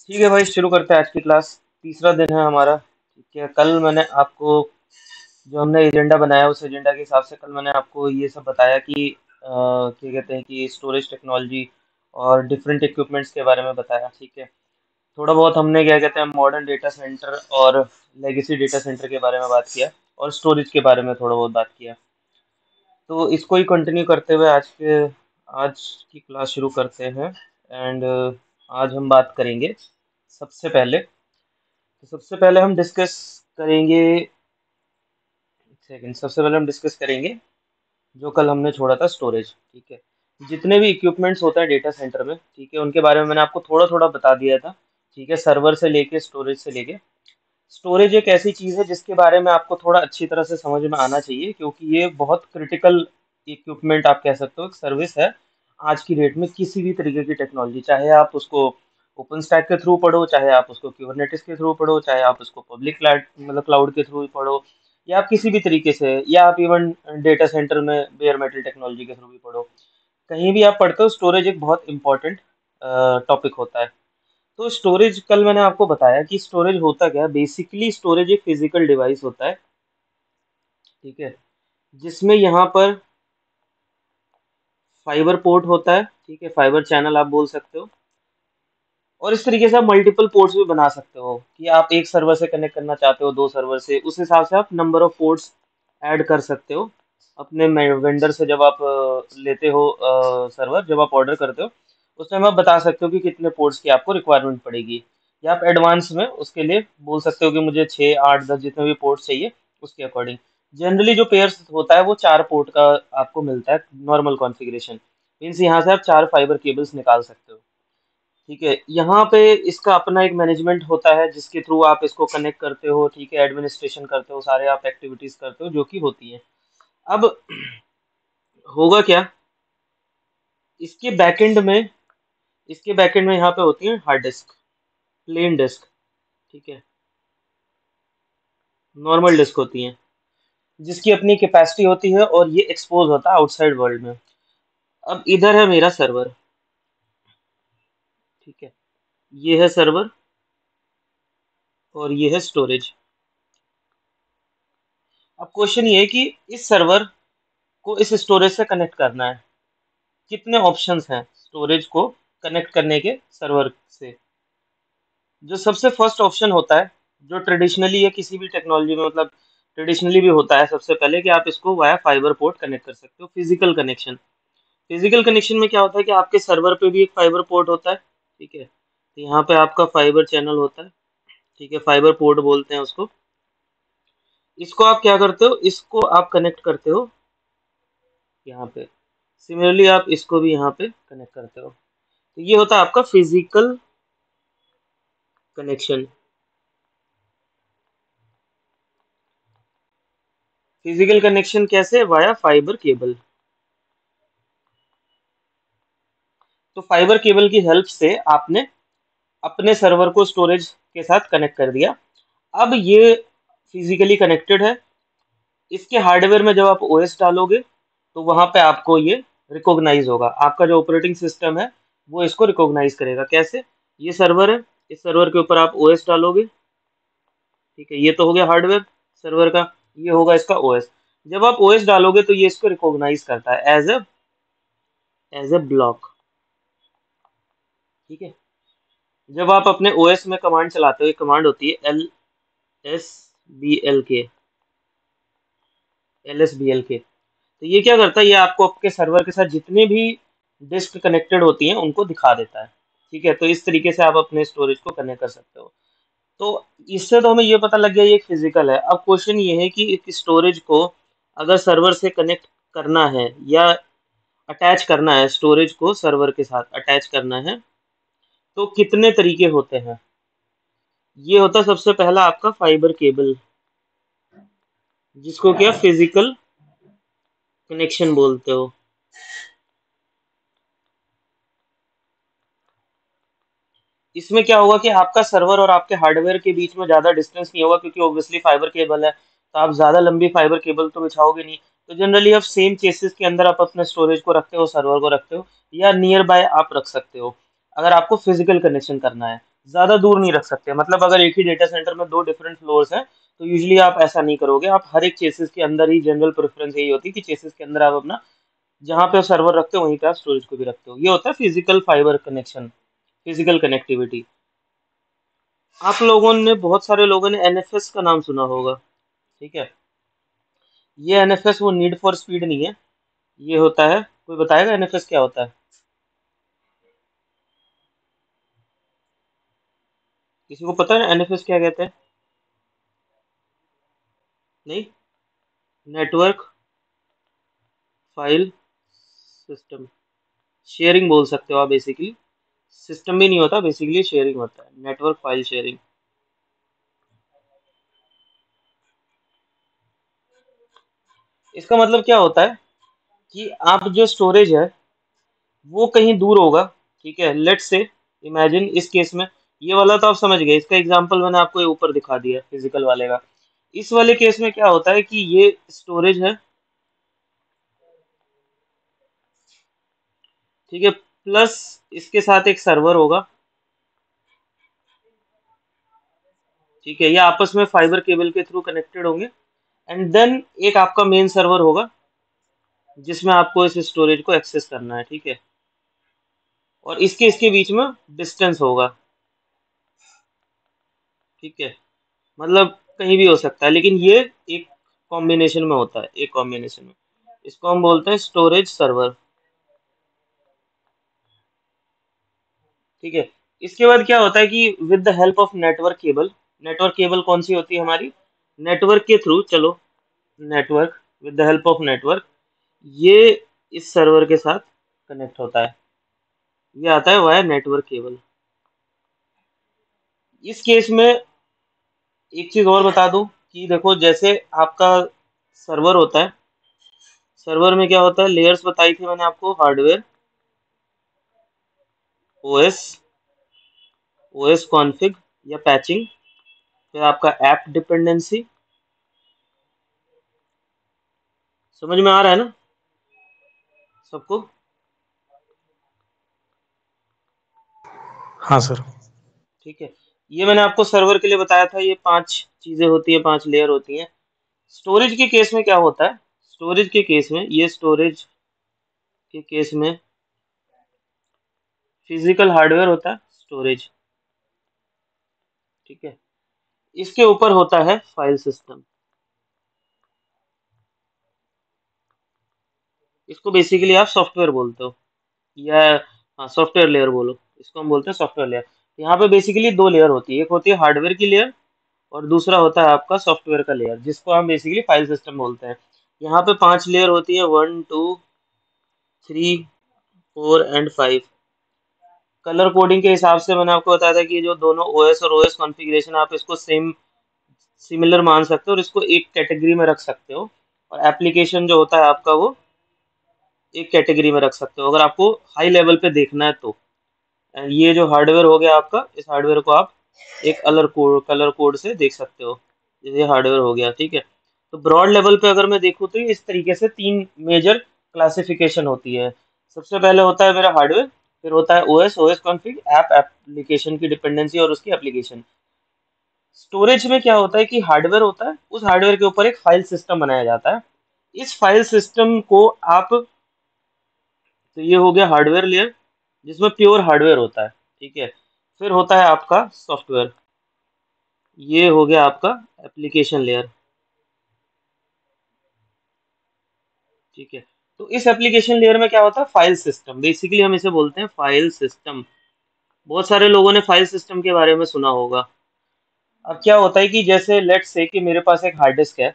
ठीक है भाई, शुरू करते हैं आज की क्लास। तीसरा दिन है हमारा। ठीक है, कल मैंने आपको जो हमने एजेंडा बनाया उस एजेंडा के हिसाब से कल मैंने आपको ये सब बताया कि क्या कहते हैं कि स्टोरेज टेक्नोलॉजी और डिफरेंट इक्विपमेंट्स के बारे में बताया। ठीक है, थोड़ा बहुत हमने क्या कहते हैं मॉडर्न डेटा सेंटर और लेगेसी डेटा सेंटर के बारे में बात किया और स्टोरेज के बारे में थोड़ा बहुत बात किया। तो इसको ही कंटिन्यू करते हुए आज की क्लास शुरू करते हैं। एंड आज हम बात करेंगे सबसे पहले सबसे पहले हम डिस्कस करेंगे। एक सेकेंड, सबसे पहले हम डिस्कस करेंगे जो कल हमने छोड़ा था, स्टोरेज। ठीक है, जितने भी इक्विपमेंट्स होता है डेटा सेंटर में, ठीक है, उनके बारे में मैंने आपको थोड़ा थोड़ा बता दिया था। ठीक है, सर्वर से लेके स्टोरेज से लेके स्टोरेज एक ऐसी चीज़ है जिसके बारे में आपको थोड़ा अच्छी तरह से समझ में आना चाहिए, क्योंकि ये बहुत क्रिटिकल इक्विपमेंट आप कह सकते हो, एक सर्विस है आज की डेट में। किसी भी तरीके की टेक्नोलॉजी, चाहे आप उसको ओपन स्टैक के थ्रू पढ़ो, चाहे आप उसको क्यूबरनेटिस के थ्रू पढ़ो, चाहे आप उसको पब्लिक क्लाउड मतलब क्लाउड के थ्रू पढ़ो, या आप किसी भी तरीके से, या आप इवन डेटा सेंटर में बेयर मेटल टेक्नोलॉजी के थ्रू भी पढ़ो, कहीं भी आप पढ़ते हो, स्टोरेज एक बहुत इंपॉर्टेंट टॉपिक होता है। तो स्टोरेज, कल मैंने आपको बताया कि स्टोरेज होता क्या है। बेसिकली स्टोरेज एक फिजिकल डिवाइस होता है, ठीक है, जिसमें यहाँ पर फाइबर पोर्ट होता है, ठीक है, फाइबर चैनल आप बोल सकते हो। और इस तरीके से आप मल्टीपल पोर्ट्स भी बना सकते हो कि आप एक सर्वर से कनेक्ट करना चाहते हो दो सर्वर से, उस हिसाब से आप नंबर ऑफ पोर्ट्स ऐड कर सकते हो अपने वेंडर से। जब आप लेते हो सर्वर, जब आप ऑर्डर करते हो, उस टाइम आप बता सकते हो कि कितने पोर्ट्स की आपको रिक्वायरमेंट पड़ेगी, या आप एडवांस में उसके लिए बोल सकते हो कि मुझे 6 8 10 जितने भी पोर्ट्स चाहिए उसके अकॉर्डिंग। जनरली जो पेयर्स होता है वो 4 पोर्ट का आपको मिलता है, नॉर्मल कॉन्फ़िगरेशन। मीन्स यहाँ से आप 4 फाइबर केबल्स निकाल सकते हो। ठीक है, यहाँ पे इसका अपना एक मैनेजमेंट होता है जिसके थ्रू आप इसको कनेक्ट करते हो, ठीक है, एडमिनिस्ट्रेशन करते हो, सारे आप एक्टिविटीज करते हो जो कि होती है। अब होगा क्या, इसके बैकएंड में इसके बैकएंड में यहाँ पे होती है हार्ड डिस्क, प्लेन डिस्क, ठीक है, नॉर्मल डिस्क होती है, जिसकी अपनी कैपेसिटी होती है और ये एक्सपोज होता है आउटसाइड वर्ल्ड में। अब इधर है मेरा सर्वर, ठीक है, ये है सर्वर और ये है स्टोरेज। अब क्वेश्चन ये है कि इस सर्वर को इस स्टोरेज से कनेक्ट करना है। कितने ऑप्शंस हैं स्टोरेज को कनेक्ट करने के सर्वर से? जो सबसे फर्स्ट ऑप्शन होता है, जो ट्रेडिशनली या किसी भी टेक्नोलॉजी में मतलब ट्रेडिशनली भी होता है, सबसे पहले कि आप इसको वाया फाइबर पोर्ट कनेक्ट कर सकते हो, फिजिकल कनेक्शन। फिजिकल कनेक्शन में क्या होता है कि आपके सर्वर पे भी एक फाइबर पोर्ट होता है, ठीक है, तो यहाँ पे आपका फाइबर चैनल होता है, ठीक है, फाइबर पोर्ट बोलते हैं उसको। इसको आप क्या करते हो, इसको आप कनेक्ट करते हो यहाँ पे। सिमिलरली आप इसको भी यहाँ पे कनेक्ट करते हो। तो ये होता है आपका फिजिकल कनेक्शन। फिजिकल कनेक्शन कैसे? Via fibre cable. तो फाइबर केबल की हेल्प से आपने अपने सर्वर को स्टोरेज के साथ कनेक्ट कर दिया। अब ये फिजिकली कनेक्टेड है। इसके हार्डवेयर में जब आप ओएस डालोगे तो वहां पे आपको ये रिकॉग्नाइज होगा, आपका जो ऑपरेटिंग सिस्टम है वो इसको रिकॉग्नाइज करेगा। कैसे? ये सर्वर है, इस सर्वर के ऊपर आप ओएस डालोगे, ठीक है, ये तो हो गया हार्डवेयर सर्वर का, ये होगा इसका ओएस। जब आप ओएस डालोगे तो ये इसको रिकॉग्नाइज करता है एज ए ब्लॉक, ठीक है। जब आप अपने ओएस में कमांड चलाते हो, एक कमांड होती है LSBLK। तो ये क्या करता है, ये आपको आपके सर्वर के साथ जितने भी डिस्क कनेक्टेड होती हैं उनको दिखा देता है, ठीक है। तो इस तरीके से आप अपने स्टोरेज को कनेक्ट कर सकते हो। तो इससे तो हमें ये पता लग गया ये एक फिजिकल है। अब क्वेश्चन ये है कि एक स्टोरेज को अगर सर्वर से कनेक्ट करना है या अटैच करना है, स्टोरेज को सर्वर के साथ अटैच करना है, तो कितने तरीके होते हैं? ये होता है सबसे पहला आपका फाइबर केबल, जिसको क्या फिजिकल कनेक्शन बोलते हो। इसमें क्या होगा कि आपका सर्वर और आपके हार्डवेयर के बीच में ज़्यादा डिस्टेंस नहीं होगा, क्योंकि ऑब्वियसली फाइबर केबल है, तो आप ज़्यादा लंबी फाइबर केबल तो बिछाओगे नहीं। तो जनरली आप सेम चेसिस के अंदर आप अपने स्टोरेज को रखते हो, सर्वर को रखते हो, या नियर बाय आप रख सकते हो अगर आपको फिजिकल कनेक्शन करना है। ज्यादा दूर नहीं रख सकते। मतलब अगर एक ही डेटा सेंटर में दो डिफरेंट फ्लोर्स हैं तो यूजली आप ऐसा नहीं करोगे, आप हर एक चेसिस के अंदर ही जनरल प्रेफरेंस यही होती है कि चेसिस के अंदर आप अपना जहाँ पे सर्वर रखते हो वहीं पे आप स्टोरेज को भी रखते हो। ये होता है physical fibre connection, physical connectivity. आप लोगों ने, बहुत सारे लोगों ने एनएफएस का नाम सुना होगा, ठीक है। ये एनएफएस वो नीड फॉर स्पीड नहीं है, ये होता है, कोई बताएगा एनएफएस क्या होता है? किसी को पता है एनएफएस क्या कहते हैं? नहीं, नेटवर्क फाइल सिस्टम, शेयरिंग बोल सकते हो आप बेसिकली। सिस्टम भी नहीं होता, बेसिकली शेयरिंग होता है, नेटवर्क फाइल शेयरिंग। इसका मतलब क्या होता है कि आप जो स्टोरेज है वो कहीं दूर होगा, ठीक है। लेट्स से, इमेजिन इस केस में, ये वाला तो आप समझ गए, इसका एग्जांपल मैंने आपको ये ऊपर दिखा दिया फिजिकल वाले का। इस वाले केस में क्या होता है कि ये स्टोरेज है, ठीक है, प्लस इसके साथ एक सर्वर होगा, ठीक है। ये आपस में फाइबर केबल के थ्रू कनेक्टेड होंगे। एंड देन एक आपका मेन सर्वर होगा जिसमें आपको इस स्टोरेज को एक्सेस करना है, ठीक है। और इसके इसके बीच में डिस्टेंस होगा, ठीक है। मतलब कहीं भी हो सकता है, लेकिन ये एक कॉम्बिनेशन में होता है, एक कॉम्बिनेशन में। इसको हम बोलते हैं स्टोरेज सर्वर, ठीक है। इसके बाद क्या होता है कि with the help of network cable, network cable कौन सी होती है हमारी, नेटवर्क के थ्रू, चलो, network, with the help of network, ये इस सर्वर के साथ कनेक्ट होता है। ये आता है वाया नेटवर्क केबल। इस केस में एक चीज और बता दूं कि देखो, जैसे आपका सर्वर होता है, सर्वर में क्या होता है, लेयर्स बताई थी मैंने आपको, हार्डवेयर, ओएस, ओएस कॉन्फ़िग या पैचिंग, फिर आपका ऐप डिपेंडेंसी। समझ में आ रहा है ना सबको? हाँ सर। ठीक है। ये मैंने आपको सर्वर के लिए बताया था, ये पांच चीजें होती हैं, पांच लेयर होती हैं। स्टोरेज के केस में क्या होता है, स्टोरेज के केस में, ये स्टोरेज के केस में फिजिकल हार्डवेयर होता है स्टोरेज, ठीक है। इसके ऊपर होता है फाइल सिस्टम। इसको बेसिकली आप सॉफ्टवेयर बोलते हो, या हाँ, सॉफ्टवेयर लेयर बोलो, इसको हम बोलते हैं सॉफ्टवेयर लेयर। यहाँ पे बेसिकली दो लेयर होती है, एक होती है हार्डवेयर की लेयर और दूसरा होता है आपका सॉफ्टवेयर का लेयर, जिसको हम बेसिकली फाइल सिस्टम बोलते हैं। यहाँ पे पांच लेयर होती है, 1 2 3 4 एंड 5। कलर कोडिंग के हिसाब से मैंने आपको बताया था कि जो दोनों ओएस और ओएस कॉन्फ़िगरेशन, आप इसको सेम, सिमिलर मान सकते हो और इसको एक कैटेगरी में रख सकते हो। और एप्लीकेशन जो होता है आपका, वो एक कैटेगरी में रख सकते हो अगर आपको हाई लेवल पे देखना है तो। एंड ये जो हार्डवेयर हो गया आपका, इस हार्डवेयर को आप एक कलर कोड से देख सकते हो, जैसे हार्डवेयर हो गया, ठीक है। तो ब्रॉड लेवल पे अगर मैं देखूँ तो इस तरीके से तीन मेजर क्लासिफिकेशन होती है। सबसे पहले होता है मेरा हार्डवेयर, फिर होता है OS, OS config, app, application की डिपेंडेंसी और उसकी एप्लीकेशन। स्टोरेज में क्या होता है कि हार्डवेयर होता है, उस हार्डवेयर के ऊपर एक फाइल सिस्टम बनाया जाता है। इस फाइल सिस्टम को आप, तो ये हो गया हार्डवेयर लेयर जिसमें प्योर हार्डवेयर होता है, ठीक है। फिर होता है आपका सॉफ्टवेयर, ये हो गया आपका एप्लीकेशन लेयर, ठीक है। तो इस एप्लीकेशन लेयर में क्या होता है, फाइल सिस्टम, बेसिकली हम इसे बोलते हैं फाइल सिस्टम। बहुत सारे लोगों ने फाइल सिस्टम के बारे में सुना होगा। अब क्या होता है कि जैसे लेट्स से कि मेरे पास एक हार्ड डिस्क है,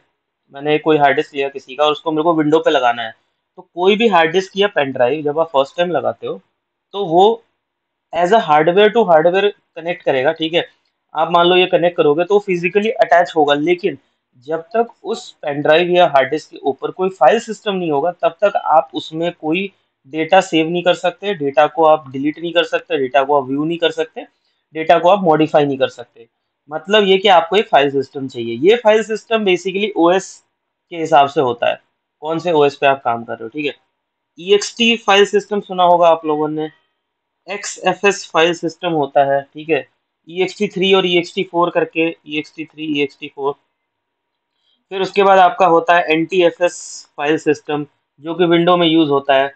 मैंने कोई हार्ड डिस्क लिया किसी का और उसको मेरे को विंडो पे लगाना है। तो कोई भी हार्ड डिस्क या पेन ड्राइव जब आप फर्स्ट टाइम लगाते हो तो वो as a hardware to hardware connect करेगा, ठीक है। आप मान लो ये कनेक्ट करोगे तो फिजिकली अटैच होगा, लेकिन जब तक उस पेन ड्राइव या हार्ड डिस्क के ऊपर कोई फाइल सिस्टम नहीं होगा तब तक आप उसमें कोई डेटा सेव नहीं कर सकते, डेटा को आप डिलीट नहीं कर सकते, डेटा को आप व्यू नहीं कर सकते, डेटा को आप मॉडिफाई नहीं कर सकते। मतलब ये कि आपको एक फाइल सिस्टम चाहिए। ये फाइल सिस्टम बेसिकली ओएस के हिसाब से होता है, कौन से ओएस पे आप काम कर रहे हो, ठीक है। ईएक्सटी फाइल सिस्टम सुना होगा आप लोगों ने, एक्सएफएस फाइल सिस्टम होता है, ठीक है। ext3 और ext4 करके, ext3 ext4। फिर उसके बाद आपका होता है NTFS फाइल सिस्टम, जो कि विंडो में यूज होता है।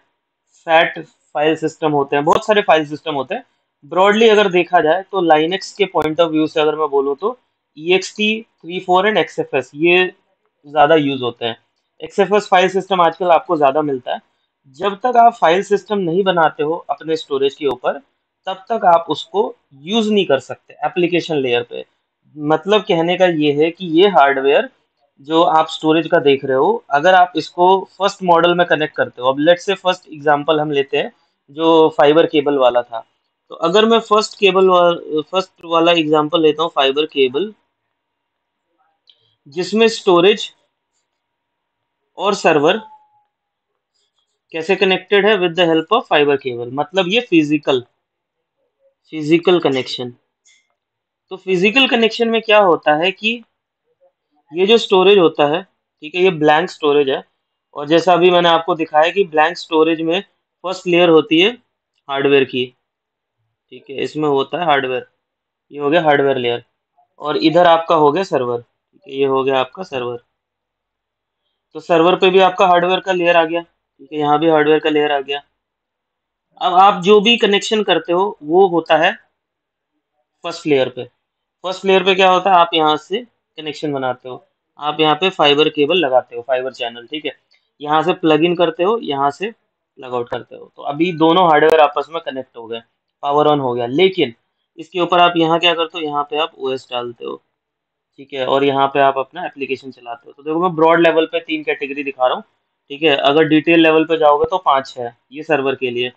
फैट फाइल सिस्टम होते हैं, बहुत सारे फाइल सिस्टम होते हैं। ब्रॉडली अगर देखा जाए तो लाइनक्स के पॉइंट ऑफ व्यू से अगर मैं बोलूँ तो ext34 एंड XFS ये ज़्यादा यूज होते हैं। XFS फाइल सिस्टम आजकल आपको ज़्यादा मिलता है। जब तक आप फाइल सिस्टम नहीं बनाते हो अपने स्टोरेज के ऊपर, तब तक आप उसको यूज नहीं कर सकते एप्लीकेशन लेयर पे। मतलब कहने का ये है कि ये हार्डवेयर जो आप स्टोरेज का देख रहे हो, अगर आप इसको फर्स्ट मॉडल में कनेक्ट करते हो, अब लेट्स से फर्स्ट एग्जांपल हम लेते हैं जो फाइबर केबल वाला था। तो अगर मैं फर्स्ट वाला एग्जांपल लेता हूँ, फाइबर केबल, जिसमें स्टोरेज और सर्वर कैसे कनेक्टेड है with the help of fibre cable, मतलब ये फिजिकल कनेक्शन। तो फिजिकल कनेक्शन में क्या होता है कि ये जो स्टोरेज होता है, ठीक है, ये ब्लैंक स्टोरेज है। और जैसा अभी मैंने आपको दिखाया कि ब्लैंक स्टोरेज में फर्स्ट लेयर होती है हार्डवेयर की, ठीक है, इसमें होता है हार्डवेयर, ये हो गया हार्डवेयर लेयर। और इधर आपका हो गया सर्वर, ठीक है, ये हो गया आपका सर्वर। तो सर्वर पे भी आपका हार्डवेयर का लेयर आ गया, ठीक है, यहाँ भी हार्डवेयर का लेयर आ गया। अब आप जो भी कनेक्शन करते हो वो होता है फर्स्ट लेयर पे। फर्स्ट लेयर पे क्या होता है, आप यहाँ से कनेक्शन बनाते हो, आप यहाँ पे फाइबर केबल लगाते हो, फाइबर चैनल, ठीक है, यहाँ से प्लग इन करते हो, यहाँ से लग आउट करते हो। तो अभी दोनों हार्डवेयर आपस में कनेक्ट हो गए, पावर ऑन हो गया। लेकिन इसके ऊपर आप यहाँ क्या करते हो, यहाँ पे आप ओएस डालते हो, ठीक है, और यहाँ पे आप अपना एप्लीकेशन चलाते हो। तो देखो मैं ब्रॉड लेवल पे 3 कैटेगरी दिखा रहा हूँ, ठीक है, अगर डिटेल लेवल पे जाओगे तो 5 है, ये सर्वर के लिए।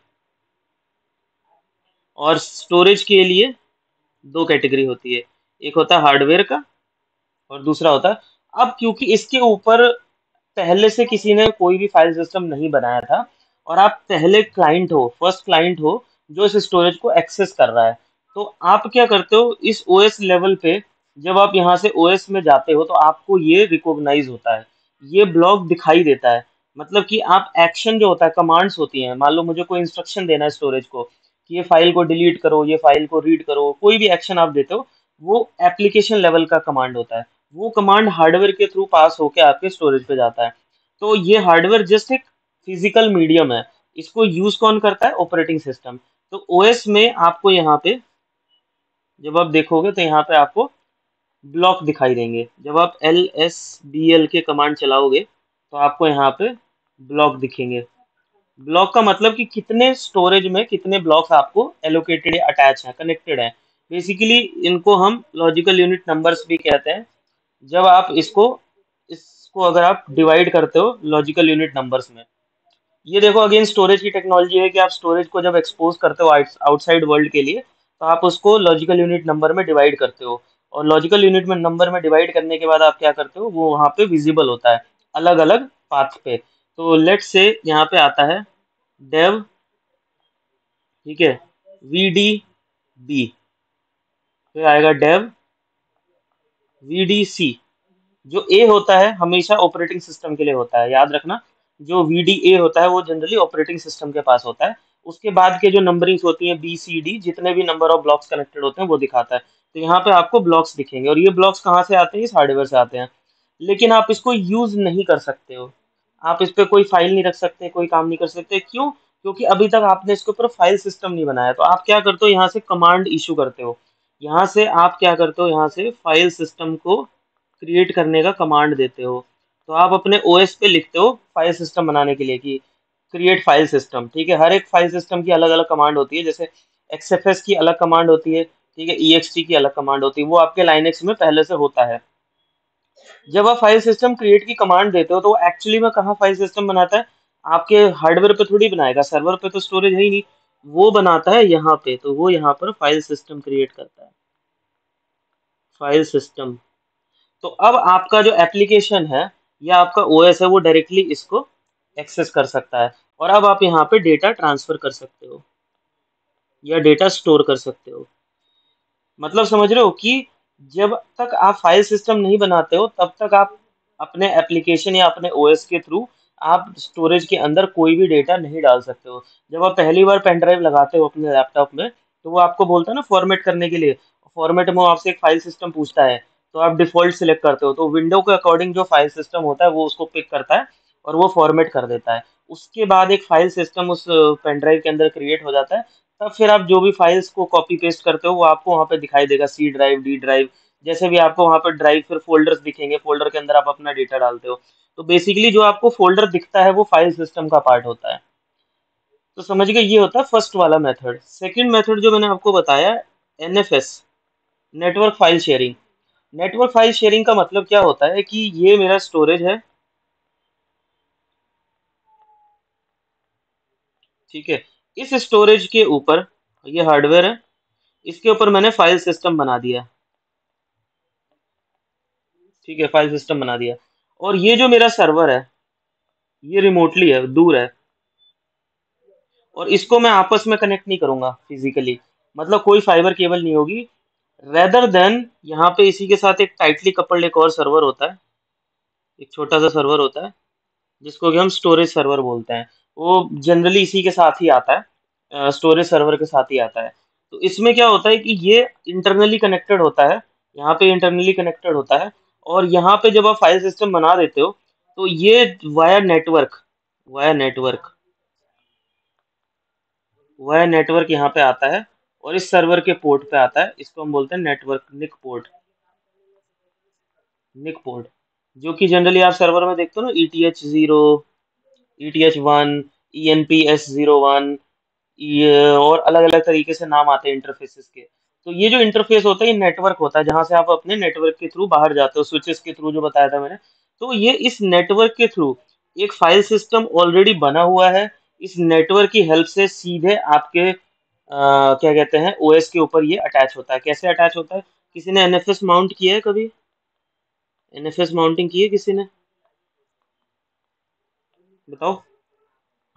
और स्टोरेज के लिए 2 कैटेगरी होती है, एक होता है हार्डवेयर का और दूसरा होता है। अब क्योंकि इसके ऊपर पहले से किसी ने कोई भी फाइल सिस्टम नहीं बनाया था, और आप पहले क्लाइंट हो, फर्स्ट क्लाइंट हो जो इस स्टोरेज को एक्सेस कर रहा है, तो आप क्या करते हो, इस ओएस लेवल पे जब आप यहाँ से ओएस में जाते हो तो आपको ये रिकॉग्नाइज होता है, ये ब्लॉक दिखाई देता है। मतलब कि आप एक्शन जो होता है, कमांड्स होती हैं, मान लो मुझे कोई इंस्ट्रक्शन देना है स्टोरेज को कि ये फाइल को डिलीट करो, ये फाइल को रीड करो, कोई भी एक्शन आप देते हो, वो एप्लीकेशन लेवल का कमांड होता है। वो कमांड हार्डवेयर के थ्रू पास होके आपके स्टोरेज पे जाता है। तो ये हार्डवेयर जस्ट एक फिजिकल मीडियम है, इसको यूज कौन करता है, ऑपरेटिंग सिस्टम। तो ओएस में आपको यहाँ पे जब आप देखोगे तो यहाँ पे आपको ब्लॉक दिखाई देंगे। जब आप LSBL के कमांड चलाओगे तो आपको यहाँ पे ब्लॉक दिखेंगे। ब्लॉक का मतलब कि कितने स्टोरेज में कितने ब्लॉक्स आपको एलोकेटेड या अटैच हैं, कनेक्टेड हैं। बेसिकली इनको हम लॉजिकल यूनिट नंबर्स भी कहते हैं। जब आप इसको इसको अगर आप डिवाइड करते हो लॉजिकल यूनिट नंबर्स में, ये देखो अगेन स्टोरेज की टेक्नोलॉजी है कि आप स्टोरेज को जब एक्सपोज करते हो आउटसाइड वर्ल्ड के लिए, तो आप उसको लॉजिकल यूनिट नंबर में डिवाइड करते हो। और लॉजिकल यूनिट में नंबर में डिवाइड करने के बाद आप क्या करते हो, वो वहाँ पे विजिबल होता है अलग अलग पाथ पे। तो लेट से यहाँ पे आता है डेव, ठीक है, VDB, फिर आएगा डेव VDC। जो ए होता है हमेशा ऑपरेटिंग सिस्टम के लिए होता है, याद रखना, जो VDA होता है वो जनरली ऑपरेटिंग सिस्टम के पास होता है। उसके बाद के जो नंबरिंग्स होती हैं BCD, जितने भी नंबर ऑफ ब्लॉक्स कनेक्टेड होते हैं वो दिखाता है। तो यहाँ पे आपको ब्लॉक्स दिखेंगे, और ये ब्लॉक्स कहाँ से आते हैं, इस हार्डवेयर से आते हैं। लेकिन आप इसको यूज नहीं कर सकते हो, आप इस पे कोई फाइल नहीं रख सकते, कोई काम नहीं कर सकते। क्यों? क्योंकि अभी तक आपने इसके ऊपर फाइल सिस्टम नहीं बनाया। तो आप क्या करते हो, यहाँ से कमांड इशू करते हो, यहाँ से आप क्या करते हो, यहाँ से फाइल सिस्टम को क्रिएट करने का कमांड देते हो। तो आप अपने ओएस पे लिखते हो फाइल सिस्टम बनाने के लिए कि क्रिएट फाइल सिस्टम, ठीक है। हर एक फाइल सिस्टम की अलग अलग कमांड होती है, जैसे XFS की अलग कमांड होती है, ठीक है, EXT की अलग कमांड होती है, वो आपके लाइनेक्स में पहले से होता है। जब आप फाइल सिस्टम क्रिएट की कमांड देते हो तो वो एक्चुअली में कहाँ फाइल सिस्टम बनाता है, आपके हार्डवेयर पे थोड़ी बनाएगा, सर्वर पे तो स्टोरेज है ही नहीं, वो बनाता है यहाँ पे। तो वो यहाँ पर फाइल सिस्टम क्रिएट करता है, फाइल सिस्टम। तो अब आपका जो एप्लीकेशन है या आपका ओएस है वो डायरेक्टली इसको एक्सेस कर सकता है, और अब आप यहाँ पे डेटा ट्रांसफर कर सकते हो या डेटा स्टोर कर सकते हो। मतलब समझ रहे हो कि जब तक आप फाइल सिस्टम नहीं बनाते हो तब तक आप अपने एप्लीकेशन या अपने ओएस के थ्रू आप स्टोरेज के अंदर कोई भी डेटा नहीं डाल सकते हो। जब आप पहली बार पेन ड्राइव लगाते हो अपने लैपटॉप में, तो वो आपको बोलता है ना फॉर्मेट करने के लिए, फॉर्मेट में वो आपसे एक फाइल सिस्टम पूछता है, तो आप डिफॉल्ट सिलेक्ट करते हो, तो विंडो के अकॉर्डिंग जो फाइल सिस्टम होता है वो उसको पिक करता है और वो फॉर्मेट कर देता है। उसके बाद एक फाइल सिस्टम उस पेन ड्राइव के अंदर क्रिएट हो जाता है। तब फिर आप जो भी फाइल्स को कॉपी पेस्ट करते हो वो आपको वहाँ पे दिखाई देगा, सी ड्राइव, डी ड्राइव, जैसे भी आपको वहाँ पर ड्राइव, फिर फोल्डर्स दिखेंगे, फोल्डर के अंदर आप अपना डेटा डालते हो। तो बेसिकली जो आपको फोल्डर दिखता है वो फाइल सिस्टम का पार्ट होता है। तो समझ गए, ये होता है फर्स्ट वाला मेथड। सेकंड मेथड जो मैंने आपको बताया, NFS, network file sharing. Network file sharing का मतलब क्या होता है कि ये मेरा स्टोरेज है, ठीक है। इस स्टोरेज के ऊपर, ये हार्डवेयर है, इसके ऊपर मैंने फाइल सिस्टम बना दिया, ठीक है, फाइल सिस्टम बना दिया। और ये जो मेरा सर्वर है, ये रिमोटली है, दूर है, और इसको मैं आपस में कनेक्ट नहीं करूंगा फिजिकली, मतलब कोई फाइबर केबल नहीं होगी। रेदर देन यहाँ पे इसी के साथ एक टाइटली कपल्ड एक और सर्वर होता है, एक छोटा सा सर्वर होता है जिसको कि हम स्टोरेज सर्वर बोलते हैं। वो जनरली इसी के साथ ही आता है, स्टोरेज सर्वर के साथ ही आता है। तो इसमें क्या होता है कि ये इंटरनली कनेक्टेड होता है, यहाँ पे इंटरनली कनेक्टेड होता है। और यहाँ पे जब आप फाइल सिस्टम बना देते हो तो ये वाया नेटवर्क यहाँ पे आता है और इस सर्वर के पोर्ट पे आता है। इसको हम बोलते हैं नेटवर्क निक पोर्ट, जो कि जनरली आप सर्वर में देखते हो ना, ETH 0, ETH 1, ENPS 01, ये और अलग अलग तरीके से नाम आते हैं इंटरफेसेस के। तो ये जो इंटरफेस होता है ये नेटवर्क होता है जहां से आप अपने नेटवर्क के थ्रू बाहर जाते हो, स्विचेस के थ्रू जो बताया था मैंने। तो ये इस नेटवर्क के थ्रू एक फाइल सिस्टम ऑलरेडी बना हुआ है, इस नेटवर्क की हेल्प से सीधे आपके क्या कहते हैं, ओएस के ऊपर ये अटैच होता है। कैसे अटैच होता है? किसी ने एनएफएस माउंट किया है कभी? एनएफएस माउंटिंग की है किसी ने? बताओ,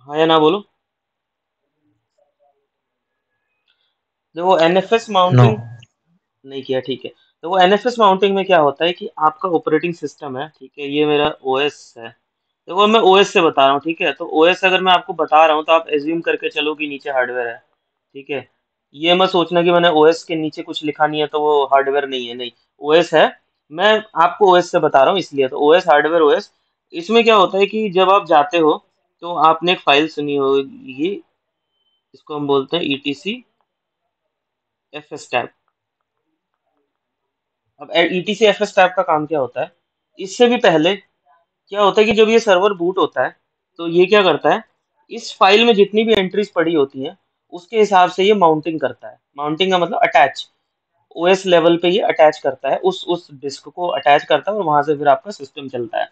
हाँ या ना बोलो। देखो एनएफएस नो। माउंटिंग नहीं किया, ठीक है। तो वो एनएफएस माउंटिंग में क्या होता है कि आपका ऑपरेटिंग सिस्टम है, ठीक है, ये मेरा ओएस है। देखो मैं ओएस से बता रहा हूँ, ठीक है। तो ओएस अगर मैं आपको बता रहा हूँ तो आप एज्यूम करके चलो कि नीचे हार्डवेयर है, ठीक है। ये मत सोचना कि मैंने ओएस के नीचे कुछ लिखा नहीं है तो वो हार्डवेयर नहीं है, नहीं, ओएस है। मैं आपको ओएस से बता रहा हूँ इसलिए, तो ओएस, हार्डवेयर, ओएस। इसमें क्या होता है कि जब आप जाते हो तो आपने एक फाइल सुनी होगी, इसको हम बोलते हैं ETC-FS टैब। अब ETC-FS टैब का काम क्या होता है? इससे भी पहले क्या होता है कि जब ये सर्वर बूट होता है तो ये क्या करता है, इस फाइल में जितनी भी एंट्रीज पड़ी होती हैं उसके हिसाब से ये माउंटिंग करता है। माउंटिंग का मतलब अटैच, ओएस लेवल पे ये अटैच करता है, उस डिस्क को अटैच करता है और वहां से फिर आपका सिस्टम चलता है।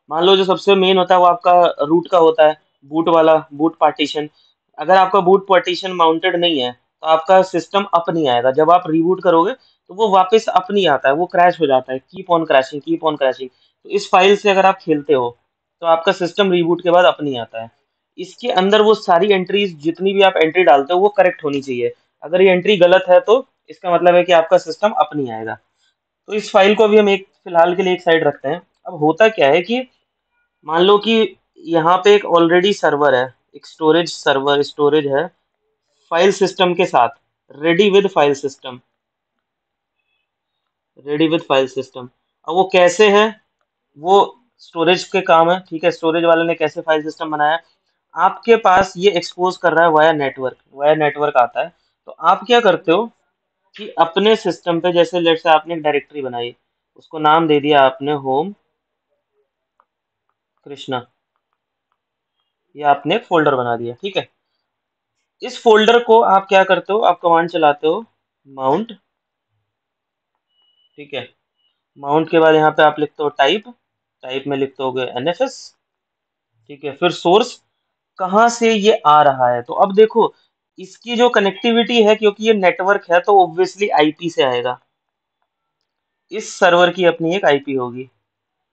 मान लो जो सबसे मेन होता है वो आपका रूट का होता है, बूट वाला, बूट पार्टीशन। अगर आपका बूट पार्टीशन माउंटेड नहीं है तो आपका सिस्टम अप नहीं आएगा। जब आप रीबूट करोगे तो वो वापस अप नहीं आता है, वो क्रैश हो जाता है, keep on crashing, keep on crashing. तो इस फाइल से अगर आप खेलते हो तो आपका सिस्टम रीबूट के बाद अप नहीं आता है। इसके अंदर वो सारी एंट्रीज, जितनी भी आप एंट्री डालते हो वो करेक्ट होनी चाहिए। अगर ये एंट्री गलत है तो इसका मतलब है कि आपका सिस्टम अप नहीं आएगा। तो इस फाइल को अभी हम एक फिलहाल के लिए एक साइड रखते हैं। अब होता क्या है कि मान लो कि यहाँ पे एक ऑलरेडी सर्वर है, एक स्टोरेज है फाइल सिस्टम के साथ, ready with file system, ready with file system. अब वो कैसे है, वो स्टोरेज के काम है, ठीक है। स्टोरेज वाले ने कैसे फाइल सिस्टम बनाया, आपके पास ये एक्सपोज कर रहा है वाया नेटवर्क आता है। तो आप क्या करते हो कि अपने सिस्टम पे, जैसे लेट से आपने एक डायरेक्टरी बनाई, उसको नाम दे दिया आपने होम कृष्णा, या आपने एक फोल्डर बना दिया, ठीक है। इस फोल्डर को आप क्या करते हो, आप कमांड चलाते हो माउंट, ठीक है। माउंट के बाद यहाँ पे आप लिखते हो टाइप, टाइप में लिखते हो एनएफएस, ठीक है। फिर सोर्स, कहाँ से ये आ रहा है। तो अब देखो इसकी जो कनेक्टिविटी है, क्योंकि ये नेटवर्क है तो ऑब्वियसली आईपी से आएगा। इस सर्वर की अपनी एक आईपी होगी,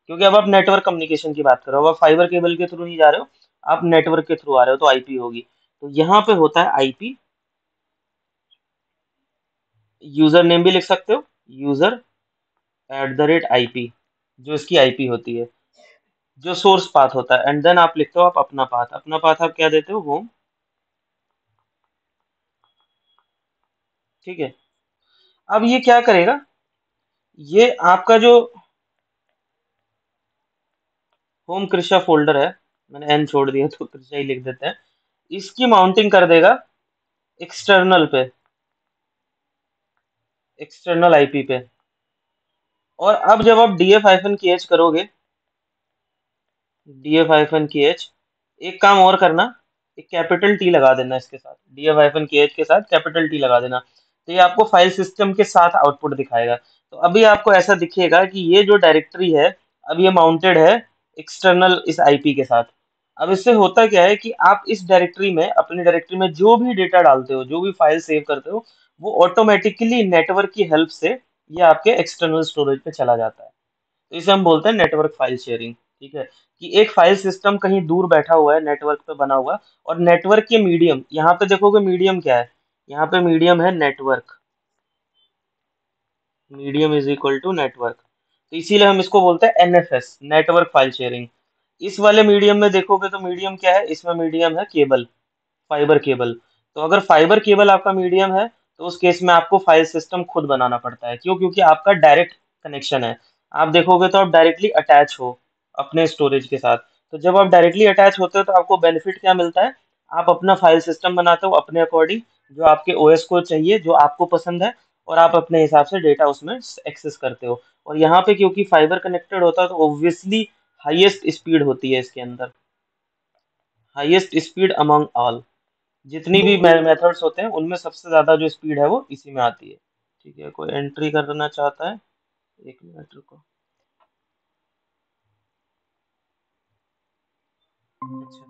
क्योंकि अब आप नेटवर्क कम्युनिकेशन की बात करो, अब आप फाइबर केबल के थ्रू नहीं जा रहे हो, आप नेटवर्क के थ्रू आ रहे हो, तो आईपी होगी। तो यहाँ पे होता है आईपी, यूजर नेम भी लिख सकते हो, user@IP, जो इसकी आईपी होती है, जो सोर्स पाथ होता है। एंड देन आप लिखते हो आप अपना पाथ, अपना पाथ आप क्या देते हो, होम, ठीक है। अब ये क्या करेगा, ये आपका जो होम कृषा फोल्डर है, मैंने एन छोड़ दिया तो कृषा ही लिख देते हैं, इसकी माउंटिंग कर देगा एक्सटर्नल पे, एक्सटर्नल आईपी पे। और अब जब आप df-kh करोगे, df-kh, एक काम और करना, एक कैपिटल टी लगा देना इसके साथ, df-kh के साथ कैपिटल टी लगा देना, तो ये आपको फाइल सिस्टम के साथ आउटपुट दिखाएगा। तो अभी आपको ऐसा दिखेगा कि ये जो डायरेक्टरी है, अब ये माउंटेड है एक्सटर्नल इस आईपी के साथ। अब इससे होता क्या है कि आप इस डायरेक्टरी में, अपनी डायरेक्टरी में जो भी डेटा डालते हो, जो भी फाइल सेव करते हो, वो ऑटोमेटिकली नेटवर्क की हेल्प से ये आपके एक्सटर्नल स्टोरेज पे चला जाता है। तो इसे हम बोलते हैं नेटवर्क फाइल शेयरिंग। ठीक है, कि एक फाइल सिस्टम कहीं दूर बैठा हुआ है, नेटवर्क पे बना हुआ, और नेटवर्क के मीडियम, यहाँ पे देखोगे मीडियम क्या है, यहाँ पे मीडियम है network, medium is equal to network. तो इसीलिए हम इसको बोलते हैं एनएफएस, नेटवर्क फाइल शेयरिंग। इस वाले मीडियम में देखोगे तो मीडियम क्या है, इसमें मीडियम है केबल, फाइबर केबल। तो अगर फाइबर केबल आपका मीडियम है, तो उस केस में आपको फाइल सिस्टम खुद बनाना पड़ता है। क्यों? क्योंकि आपका डायरेक्ट कनेक्शन है। आप देखोगे तो आप डायरेक्टली अटैच हो अपने स्टोरेज के साथ। तो जब आप डायरेक्टली अटैच होते हो तो आपको बेनिफिट क्या मिलता है, आप अपना फाइल सिस्टम बनाते हो अपने अकॉर्डिंग, जो आपके ओएस को चाहिए, जो आपको पसंद है, और आप अपने हिसाब से डेटा उसमें एक्सेस करते हो। और यहाँ पे क्योंकि फाइबर कनेक्टेड होता है, तो ऑब्वियसली हाईएस्ट स्पीड होती है इसके अंदर, हाईएस्ट स्पीड अमंग ऑल। जितनी भी मेथड्स होते हैं उनमें सबसे ज्यादा जो स्पीड है वो इसी में आती है। ठीक है, कोई एंट्री करना चाहता है, एक मिनट रुको। अच्छा,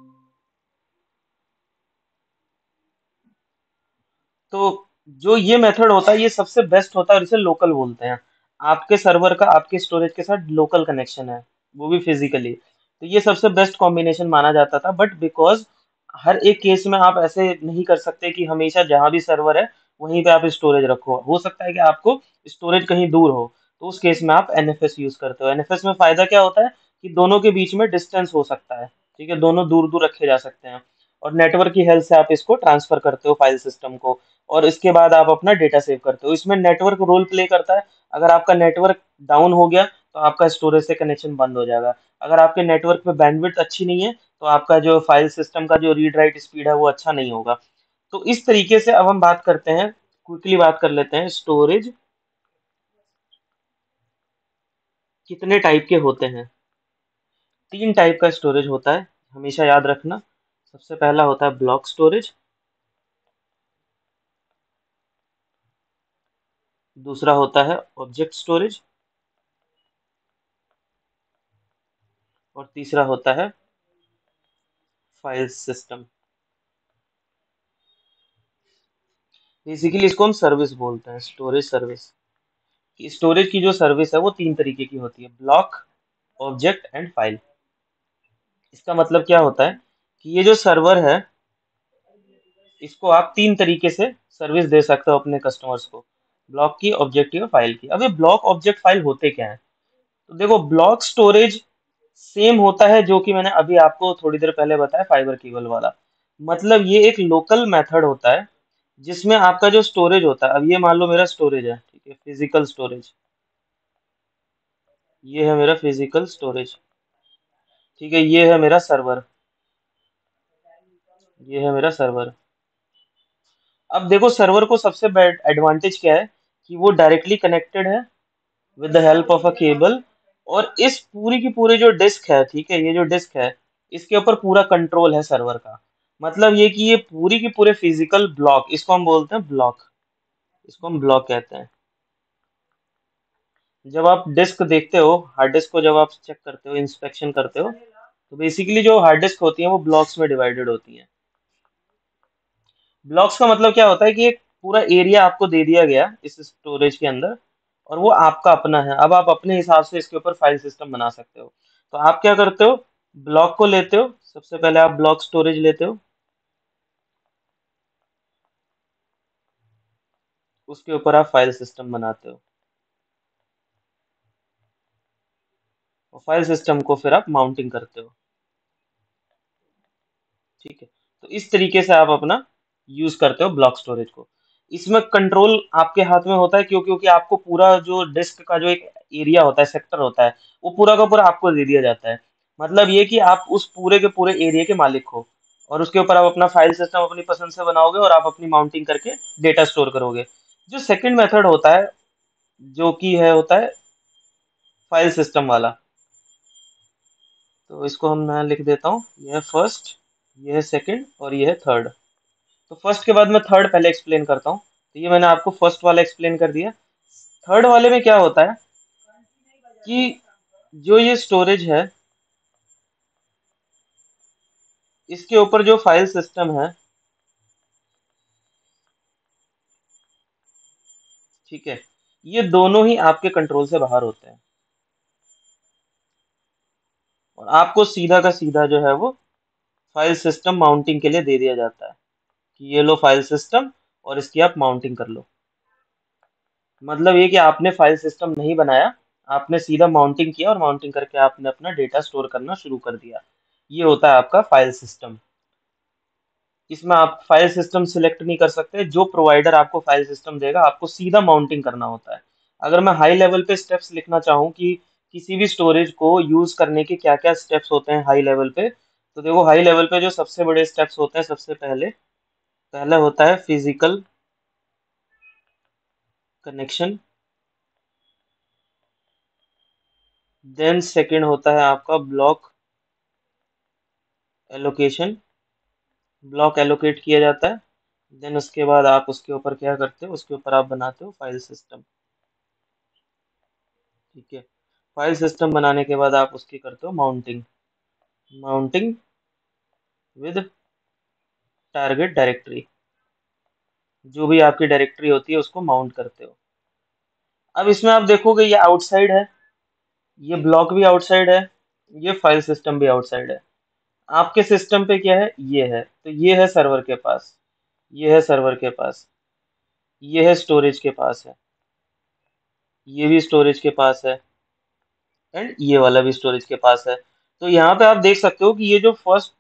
तो जो ये मेथड होता है ये सबसे बेस्ट होता है, और इसे लोकल बोलते हैं। आपके सर्वर का आपके स्टोरेज के साथ लोकल कनेक्शन है, वो भी फिजिकली। तो ये सबसे बेस्ट कॉम्बिनेशन माना जाता था, बट बिकॉज हर एक केस में आप ऐसे नहीं कर सकते कि हमेशा जहां भी सर्वर है वहीं पे आप स्टोरेज रखो। हो सकता है कि आपको स्टोरेज कहीं दूर हो, तो उस केस में आप एनएफएस यूज करते हो। एनएफएस में फायदा क्या होता है कि दोनों के बीच में डिस्टेंस हो सकता है। ठीक है, दोनों दूर दूर रखे जा सकते हैं, और नेटवर्क की हेल्प से आप इसको ट्रांसफर करते हो फाइल सिस्टम को, और इसके बाद आप अपना डेटा सेव करते हो। इसमें नेटवर्क रोल प्ले करता है। अगर आपका नेटवर्क डाउन हो गया तो आपका स्टोरेज से कनेक्शन बंद हो जाएगा। अगर आपके नेटवर्क पे बैंडविड्थ अच्छी नहीं है, तो आपका जो फाइल सिस्टम का जो रीड राइट स्पीड है वो अच्छा नहीं होगा। तो इस तरीके से अब हम बात करते हैं, क्विकली बात कर लेते हैं, स्टोरेज कितने टाइप के होते हैं। तीन टाइप का स्टोरेज होता है, हमेशा याद रखना। सबसे पहला होता है ब्लॉक स्टोरेज, दूसरा होता है ऑब्जेक्ट स्टोरेज, और तीसरा होता है फाइल सिस्टम। बेसिकली इसको हम सर्विस बोलते हैं, स्टोरेज सर्विस। स्टोरेज की जो सर्विस है वो तीन तरीके की होती है, ब्लॉक, ऑब्जेक्ट एंड फाइल। इसका मतलब क्या होता है कि ये जो सर्वर है, इसको आप तीन तरीके से सर्विस दे सकते हो अपने कस्टमर्स को, ब्लॉक की, ऑब्जेक्ट की और फाइल की। अब ये ब्लॉक ऑब्जेक्ट फाइल होते क्या है, तो देखो, ब्लॉक स्टोरेज सेम होता है जो कि मैंने अभी आपको थोड़ी देर पहले बताया, फाइबर केबल वाला। मतलब ये एक लोकल मेथड होता है जिसमें आपका जो स्टोरेज होता है, अब ये मान लो मेरा स्टोरेज है, ठीक है, फिजिकल स्टोरेज, ये है मेरा फिजिकल स्टोरेज। ठीक है, ये है मेरा सर्वर, ये है मेरा सर्वर। अब देखो, सर्वर को सबसे बेड एडवांटेज क्या है कि वो डायरेक्टली कनेक्टेड है with the help of a cable, और इस पूरी की पूरी जो डिस्क है, ठीक है, ये जो डिस्क है, इसके ऊपर पूरा कंट्रोल है सर्वर का। मतलब ये कि ये पूरी की पूरे फिजिकल ब्लॉक, इसको हम बोलते हैं ब्लॉक, इसको हम ब्लॉक कहते हैं। जब आप डिस्क देखते हो, हार्ड डिस्क को जब आप चेक करते हो, इंस्पेक्शन करते हो, तो बेसिकली जो हार्ड डिस्क होती है वो ब्लॉक्स में डिवाइडेड होती हैं। ब्लॉक्स का मतलब क्या होता है कि एक पूरा एरिया आपको दे दिया गया इस स्टोरेज के अंदर, और वो आपका अपना है। अब आप अपने हिसाब से इसके ऊपर फाइल सिस्टम बना सकते हो। तो आप क्या करते हो, ब्लॉक को लेते हो, सबसे पहले आप ब्लॉक स्टोरेज लेते हो, उसके ऊपर आप फाइल सिस्टम बनाते हो, और फाइल सिस्टम को फिर आप माउंटिंग करते हो। ठीक है, तो इस तरीके से आप अपना यूज करते हो ब्लॉक स्टोरेज को। इसमें कंट्रोल आपके हाथ में होता है, क्यों? क्योंकि आपको पूरा जो डिस्क का जो एक एरिया होता है, सेक्टर होता है, वो पूरा का पूरा आपको दे दिया जाता है। मतलब ये कि आप उस पूरे के पूरे एरिया के मालिक हो, और उसके ऊपर आप अपना फाइल सिस्टम अपनी पसंद से बनाओगे और आप अपनी माउंटिंग करके डेटा स्टोर करोगे। जो सेकंड मेथड होता है, जो कि है होता है फाइल सिस्टम वाला, तो इसको हम मैं लिख देता हूँ। ये है फर्स्ट, ये है सेकंड, और ये है थर्ड। तो फर्स्ट के बाद मैं थर्ड पहले एक्सप्लेन करता हूँ। तो ये मैंने आपको फर्स्ट वाला एक्सप्लेन कर दिया। थर्ड वाले में क्या होता है कि जो ये स्टोरेज है, इसके ऊपर जो फाइल सिस्टम है, ठीक है, ये दोनों ही आपके कंट्रोल से बाहर होते हैं, और आपको सीधा का सीधा जो है वो फाइल सिस्टम माउंटिंग के लिए दे दिया जाता है कि ये लो फाइल सिस्टम, और इसकी आप माउंटिंग कर लो। मतलब ये कि आपने फाइल सिस्टम नहीं बनाया, आपने सीधा माउंटिंग किया, और माउंटिंग करके आपने अपना डेटा स्टोर करना शुरू कर दिया। ये होता है आपका फाइल सिस्टम। इसमें आप फाइल सिस्टम सिलेक्ट नहीं कर सकते, जो प्रोवाइडर आपको फाइल सिस्टम देगा आपको सीधा माउंटिंग करना होता है। अगर मैं हाई लेवल पे स्टेप्स लिखना चाहूँ कि किसी भी स्टोरेज को यूज करने के क्या क्या स्टेप्स होते हैं हाई लेवल पे, तो देखो हाई लेवल पे जो सबसे बड़े स्टेप्स होते हैं, सबसे पहले पहला होता है फिजिकल कनेक्शन। देन सेकंड होता है आपका ब्लॉक एलोकेशन, ब्लॉक एलोकेट किया जाता है। देन उसके बाद आप उसके ऊपर क्या करते हो, उसके ऊपर आप बनाते हो फाइल सिस्टम। ठीक है, फाइल सिस्टम बनाने के बाद आप उसकी करते हो mounting, mounting with target directory. जो भी आपकी डायरेक्टरी होती है उसको माउंट करते हो। अब इसमें आप देखोगे ये आउटसाइड है, ये ब्लॉक भी आउटसाइड है, ये फाइल सिस्टम भी आउटसाइड है। आपके सिस्टम पे क्या है, ये है, तो ये है सर्वर के पास, ये है सर्वर के पास, ये है स्टोरेज के पास है, ये भी स्टोरेज के पास है, एंड ये वाला भी स्टोरेज के पास है। तो यहाँ पे आप देख सकते हो कि ये जो फर्स्ट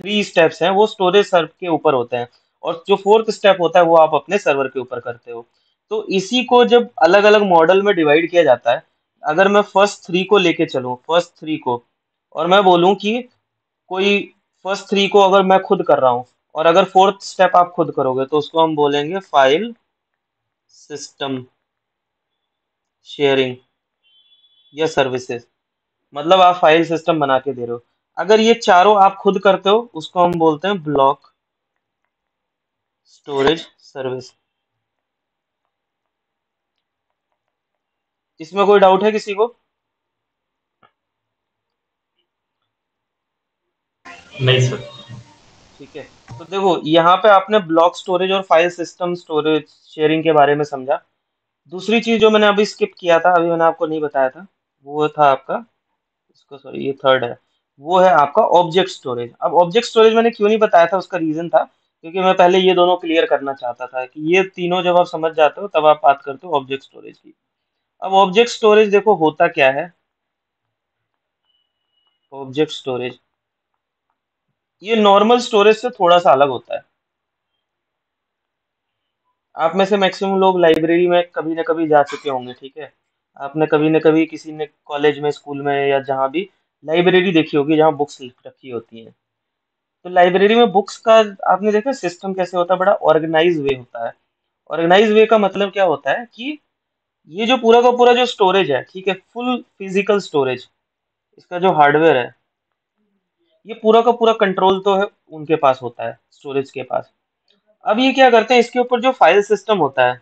थ्री स्टेप्स हैं वो स्टोरेज सर्व के ऊपर होते हैं, और जो फोर्थ स्टेप होता है वो आप अपने सर्वर के ऊपर करते हो। तो इसी को जब अलग अलग मॉडल में डिवाइड किया जाता है, अगर मैं फर्स्ट थ्री को लेके चलूँ, फर्स्ट थ्री को, और मैं बोलूँ कि कोई फर्स्ट थ्री को अगर मैं खुद कर रहा हूँ, और अगर फोर्थ स्टेप आप खुद करोगे, तो उसको हम बोलेंगे फाइल सिस्टम शेयरिंग या सर्विसेज। मतलब आप फाइल सिस्टम बना के दे रहे हो। अगर ये चारों आप खुद करते हो, उसको हम बोलते हैं ब्लॉक स्टोरेज सर्विस। इसमें कोई डाउट है किसी को? नहीं सर। ठीक है, तो देखो यहाँ पे आपने ब्लॉक स्टोरेज और फाइल सिस्टम स्टोरेज शेयरिंग के बारे में समझा। दूसरी चीज जो मैंने अभी स्किप किया था, अभी मैंने आपको नहीं बताया था, वो था आपका, इसको सॉरी ये थर्ड है, वो है आपका ऑब्जेक्ट स्टोरेज। अब ऑब्जेक्ट स्टोरेज मैंने क्यों नहीं बताया था, उसका रीजन था क्योंकि मैं पहले ये दोनों क्लियर करना चाहता था कि ये तीनों जब आप समझ जाते हो तब आप बात करते हो ऑब्जेक्ट स्टोरेज की। अब ऑब्जेक्ट स्टोरेज देखो होता क्या है। ऑब्जेक्ट स्टोरेज ये नॉर्मल स्टोरेज से थोड़ा सा अलग होता है। आप में से मैक्सिमम लोग लाइब्रेरी में कभी ना कभी जा चुके होंगे, ठीक है। आपने कभी ना कभी किसी ने कॉलेज में, स्कूल में, या जहाँ भी लाइब्रेरी देखी होगी जहाँ बुक्स रखी होती हैं। तो लाइब्रेरी में बुक्स का आपने देखा सिस्टम कैसे होता है, बड़ा ऑर्गेनाइज वे होता है। ऑर्गेनाइज वे का मतलब क्या होता है कि ये जो पूरा का पूरा जो स्टोरेज है, ठीक है, फुल फिजिकल स्टोरेज, इसका जो हार्डवेयर है, ये पूरा का पूरा कंट्रोल तो है उनके पास होता है, स्टोरेज के पास। अब ये क्या करते हैं, इसके ऊपर जो फाइल सिस्टम होता है,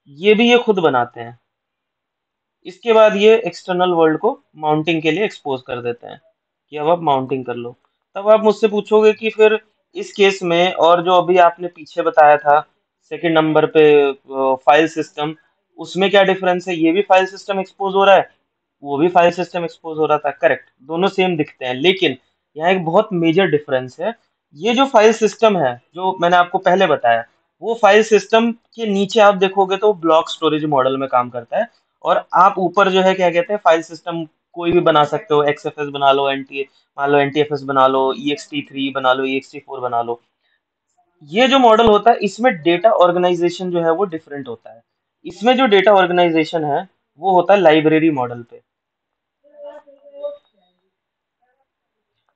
ये भी ये खुद बनाते हैं। इसके बाद ये एक्सटर्नल वर्ल्ड को माउंटिंग के लिए एक्सपोज कर देते हैं कि अब आप माउंटिंग कर लो। तब आप मुझसे पूछोगे कि फिर इस केस में, और जो अभी आपने पीछे बताया था सेकंड नंबर पे फाइल सिस्टम, उसमें क्या डिफरेंस है? ये भी फाइल सिस्टम एक्सपोज हो रहा है, वो भी फाइल सिस्टम एक्सपोज हो रहा था, करेक्ट, दोनों सेम दिखते हैं, लेकिन यहाँ एक बहुत मेजर डिफरेंस है। ये जो फाइल सिस्टम है जो मैंने आपको पहले बताया, वो फाइल सिस्टम के नीचे आप देखोगे तो ब्लॉक स्टोरेज मॉडल में काम करता है, और आप ऊपर जो है क्या कहते हैं, फाइल सिस्टम कोई भी बना सकते हो, XFS बना लो, मान लो NTFS बना लो, EXT3 बना लो, EXT4 बना लो। ये जो मॉडल होता है इसमें डेटा ऑर्गेनाइजेशन जो है वो डिफरेंट होता है। इसमें जो डेटा ऑर्गेनाइजेशन है वो होता है लाइब्रेरी मॉडल पे।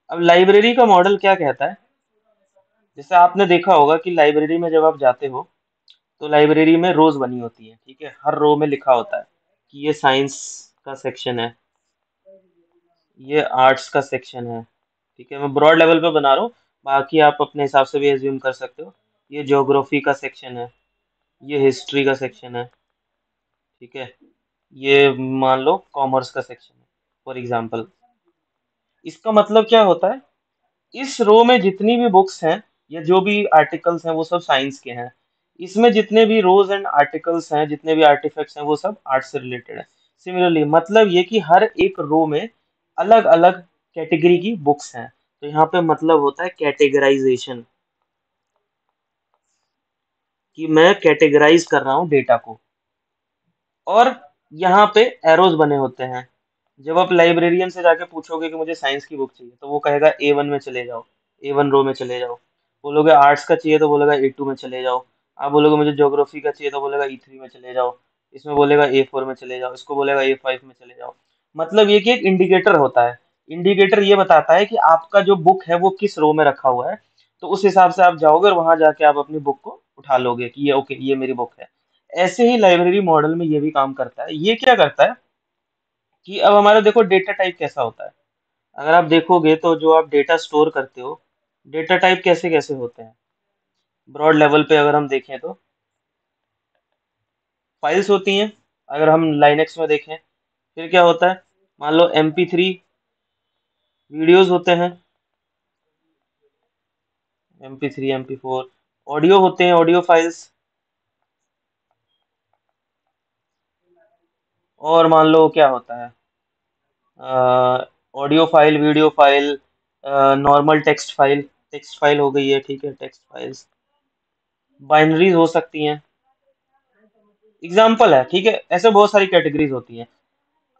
अब लाइब्रेरी का मॉडल क्या कहता है, जैसे आपने देखा होगा कि लाइब्रेरी में जब आप जाते हो तो लाइब्रेरी में रोज बनी होती है, ठीक है, हर रो में लिखा होता है कि ये साइंस का सेक्शन है, ये आर्ट्स का सेक्शन है, ठीक है, मैं ब्रॉड लेवल पे बना रहा हूँ, बाकी आप अपने हिसाब से भी एज्यूम कर सकते हो। ये ज्योग्राफी का सेक्शन है, ये हिस्ट्री का सेक्शन है, ठीक है, ये मान लो कॉमर्स का सेक्शन है फॉर एग्जाम्पल। इसका मतलब क्या होता है, इस रो में जितनी भी बुक्स हैं या जो भी आर्टिकल्स हैं वो सब साइंस के हैं, इसमें जितने भी रोज एंड आर्टिकल्स हैं, जितने भी आर्टिफैक्ट्स हैं वो सब आर्ट्स से रिलेटेड है। सिमिलरली मतलब ये कि हर एक रो में अलग अलग कैटेगरी की बुक्स हैं, तो यहाँ पे मतलब होता है कैटेगराइजेशन, कि मैं कैटेगराइज कर रहा हूँ डेटा को। और यहाँ पे एरोज बने होते हैं, जब आप लाइब्रेरियन से जाके पूछोगे कि मुझे साइंस की बुक चाहिए तो वो कहेगा A1 में चले जाओ, A1 रो में चले जाओ। बोलोगे आर्ट्स का चाहिए तो बोलेगा A2 में चले जाओ। आप बोलोगे मुझे ज्योग्राफी का चाहिए तो बोलेगा E3 में चले जाओ। इसमें बोलेगा A4 में चले जाओ, इसको बोलेगा A5 में चले जाओ। मतलब ये कि एक इंडिकेटर होता है, इंडिकेटर ये बताता है कि आपका जो बुक है वो किस रो में रखा हुआ है, तो उस हिसाब से आप जाओगे और वहां जाके आप अपनी बुक को उठा लोगे कि ये ओके ये मेरी बुक है। ऐसे ही लाइब्रेरी मॉडल में ये भी काम करता है। ये क्या करता है कि अब हमारा देखो डेटा टाइप कैसा होता है। अगर आप देखोगे तो जो आप डेटा स्टोर करते हो, डेटा टाइप कैसे कैसे होते हैं ब्रॉड लेवल पे अगर हम देखें तो फाइल्स होती हैं, अगर हम लाइनेक्स में देखें। फिर क्या होता है, मान लो MP3 वीडियोस होते हैं, MP3 MP4 ऑडियो होते हैं, ऑडियो फाइल्स। और मान लो क्या होता है, audio file, video file, normal text file, text file हो गई है, ठीक है, टेक्स्ट फाइल्स, बाइनरीज हो सकती हैं, एग्जाम्पल है, ठीक है, ऐसे बहुत सारी कैटेगरीज होती हैं।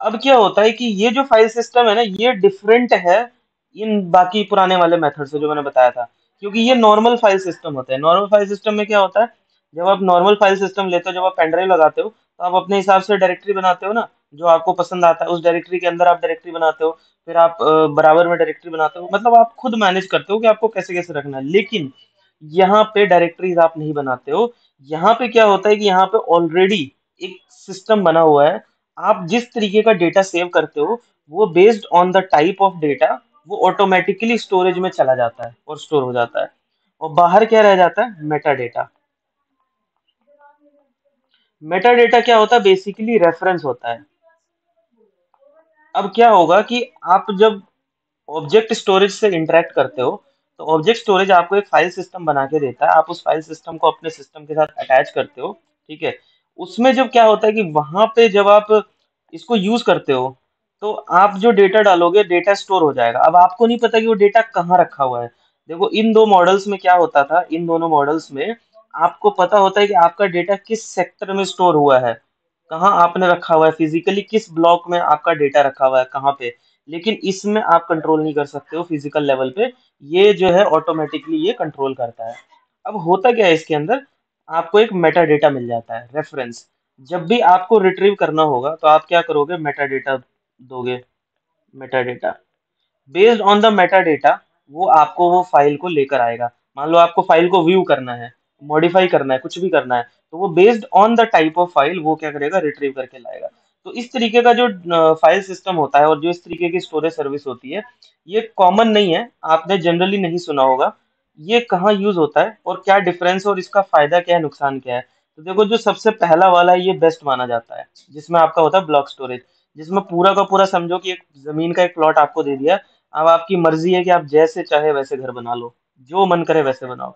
अब क्या होता है कि ये जो फाइल सिस्टम है ना ये डिफरेंट है इन बाकी पुराने वाले मेथड से जो मैंने बताया था, क्योंकि ये नॉर्मल फाइल सिस्टम होता है। नॉर्मल फाइल सिस्टम में क्या होता है, जब आप नॉर्मल फाइल सिस्टम लेते हो, जब आप पेनड्राइव लगाते हो तो आप अपने हिसाब से डायरेक्टरी बनाते हो ना, जो आपको पसंद आता है उस डायरेक्टरी के अंदर आप डायरेक्टरी बनाते हो। फिर आप बराबर में डायरेक्टरी बनाते हो, मतलब आप खुद मैनेज करते हो कि आपको कैसे कैसे रखना है। लेकिन यहाँ पे डायरेक्टरीज आप नहीं बनाते हो। यहाँ पे क्या होता है कि यहाँ पे ऑलरेडी एक सिस्टम बना हुआ है। आप जिस तरीके का डेटा सेव करते हो वो based on the type of data वो ऑटोमेटिकली स्टोरेज में चला जाता है और स्टोर हो जाता है। और बाहर क्या रह जाता है, मेटा डेटा। मेटा डेटा क्या होता है, बेसिकली रेफरेंस होता है। अब क्या होगा कि आप जब ऑब्जेक्ट स्टोरेज से इंटरेक्ट करते हो तो ऑब्जेक्ट स्टोरेज आपको एक फाइल सिस्टम बना के देता है, आप उस फाइल सिस्टम को अपने सिस्टम के साथ अटैच करते हो, ठीक है। उसमें जब क्या होता है कि वहां पे जब आप इसको यूज करते हो तो आप जो डेटा डालोगे डेटा स्टोर हो जाएगा। अब आपको नहीं पता कि वो डेटा कहाँ रखा हुआ है। देखो इन दो मॉडल्स में क्या होता था, इन दोनों मॉडल्स में आपको पता होता है कि आपका डेटा किस सेक्टर में स्टोर हुआ है, कहाँ आपने रखा हुआ है, फिजिकली किस ब्लॉक में आपका डेटा रखा हुआ है कहाँ पे। लेकिन इसमें आप कंट्रोल नहीं कर सकते हो फिजिकल लेवल पे, ये जो है ऑटोमेटिकली ये कंट्रोल करता है। अब होता क्या है इसके अंदर, आपको एक मेटा डेटा मिल जाता है, रेफरेंस। जब भी आपको रिट्रीव करना होगा तो आप क्या करोगे, मेटा डेटा दोगे, Meta data. Based on the Meta data वो आपको वो फाइल को लेकर आएगा। मान लो आपको फाइल को व्यू करना है, मॉडिफाई करना है, कुछ भी करना है, तो वो based on the type of file वो क्या करेगा, रिट्रीव करके लाएगा। तो इस तरीके का जो फाइल सिस्टम होता है और जो इस तरीके की स्टोरेज सर्विस होती है ये कॉमन नहीं है, आपने जनरली नहीं सुना होगा। ये कहाँ यूज होता है और क्या डिफरेंस और इसका फायदा क्या है, नुकसान क्या है। तो देखो जो सबसे पहला वाला है ये बेस्ट माना जाता है, जिसमें आपका होता है ब्लॉक स्टोरेज, जिसमें पूरा का पूरा समझो कि एक जमीन का एक प्लॉट आपको दे दिया। अब आपकी मर्जी है कि आप जैसे चाहे वैसे घर बना लो, जो मन करे वैसे बनाओ।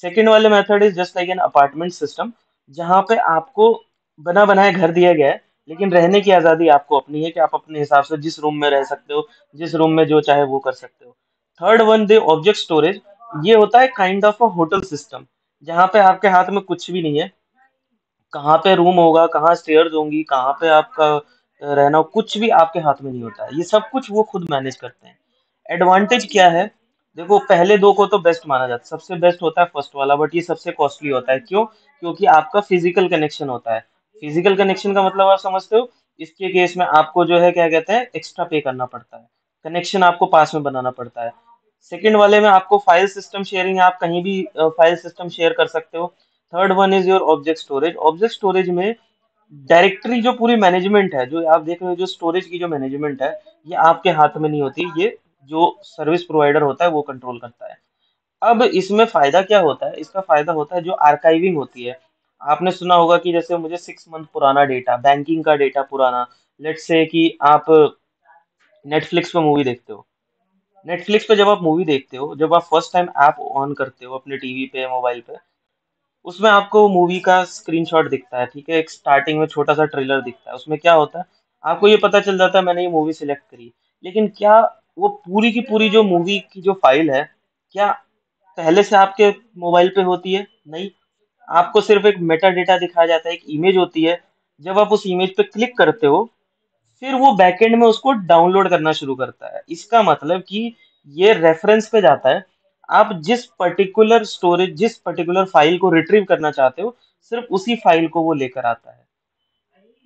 सेकंड वाले method is just like an apartment system, जहाँ पे आपको बना बनाया घर दिया गया है, लेकिन रहने की आजादी आपको अपनी है कि आप अपने हिसाब से जिस रूम में रह सकते हो, जिस रूम में जो चाहे वो कर सकते हो। थर्ड वन दे ऑब्जेक्ट स्टोरेज, ये होता है kind of a hotel system, जहाँ पे आपके हाथ में कुछ भी नहीं है, कहाँ पे रूम होगा, कहाँ स्टेयर्स होंगी, कहाँ पे आपका रहना हो, कुछ भी आपके हाथ में नहीं होता है, ये सब कुछ वो खुद मैनेज करते हैं। एडवांटेज क्या है, देखो पहले दो को तो बेस्ट माना जाता है, सबसे बेस्ट होता है फर्स्ट वाला, बट ये सबसे कॉस्टली होता है। क्यों? क्योंकि आपका फिजिकल कनेक्शन होता है। फिजिकल कनेक्शन का मतलब आप समझते हो? इसके केस में आपको जो है क्या कहते हैं, एक्स्ट्रा पे करना पड़ता है, कनेक्शन आपको पास में बनाना पड़ता है। सेकंड वाले में आपको फाइल सिस्टम शेयरिंग, आप कहीं भी फाइल सिस्टम शेयर कर सकते हो। Third one is your object storage. Object storage में डायरेक्टरी जो पूरी मैनेजमेंट है, जो आप देख रहे हो, जो स्टोरेज की जो मैनेजमेंट है, ये आपके हाथ में नहीं होती, ये जो सर्विस प्रोवाइडर होता है वो कंट्रोल करता है। अब इसमें फायदा क्या होता है? इसका फायदा होता है जो आर्काइविंग होती है। आपने सुना होगा कि जैसे मुझे 6 मंथ पुराना डेटा, बैंकिंग का डेटा पुराना, लेट्स से कि आप नेटफ्लिक्स पे मूवी देखते हो। नेटफ्लिक्स पे जब आप मूवी देखते हो, जब आप फर्स्ट टाइम ऐप ऑन करते हो अपने टीवी पे, मोबाइल पे, उसमें आपको मूवी का स्क्रीनशॉट दिखता है, ठीक है, एक स्टार्टिंग में छोटा सा ट्रेलर दिखता है। उसमें क्या होता है, आपको ये पता चल जाता है मैंने ये मूवी सिलेक्ट करी। लेकिन क्या वो पूरी की पूरी जो मूवी की जो फाइल है, क्या पहले से आपके मोबाइल पे होती है? नहीं। आपको सिर्फ एक मेटा डेटा दिखाया जाता है, एक इमेज होती है। जब आप उस इमेज पे क्लिक करते हो, फिर वो बैकएंड में उसको डाउनलोड करना शुरू करता है। इसका मतलब कि ये रेफरेंस पे जाता है। आप जिस पर्टिकुलर स्टोरेज, जिस पर्टिकुलर फाइल को रिट्रीव करना चाहते हो, सिर्फ उसी फाइल को वो लेकर आता है।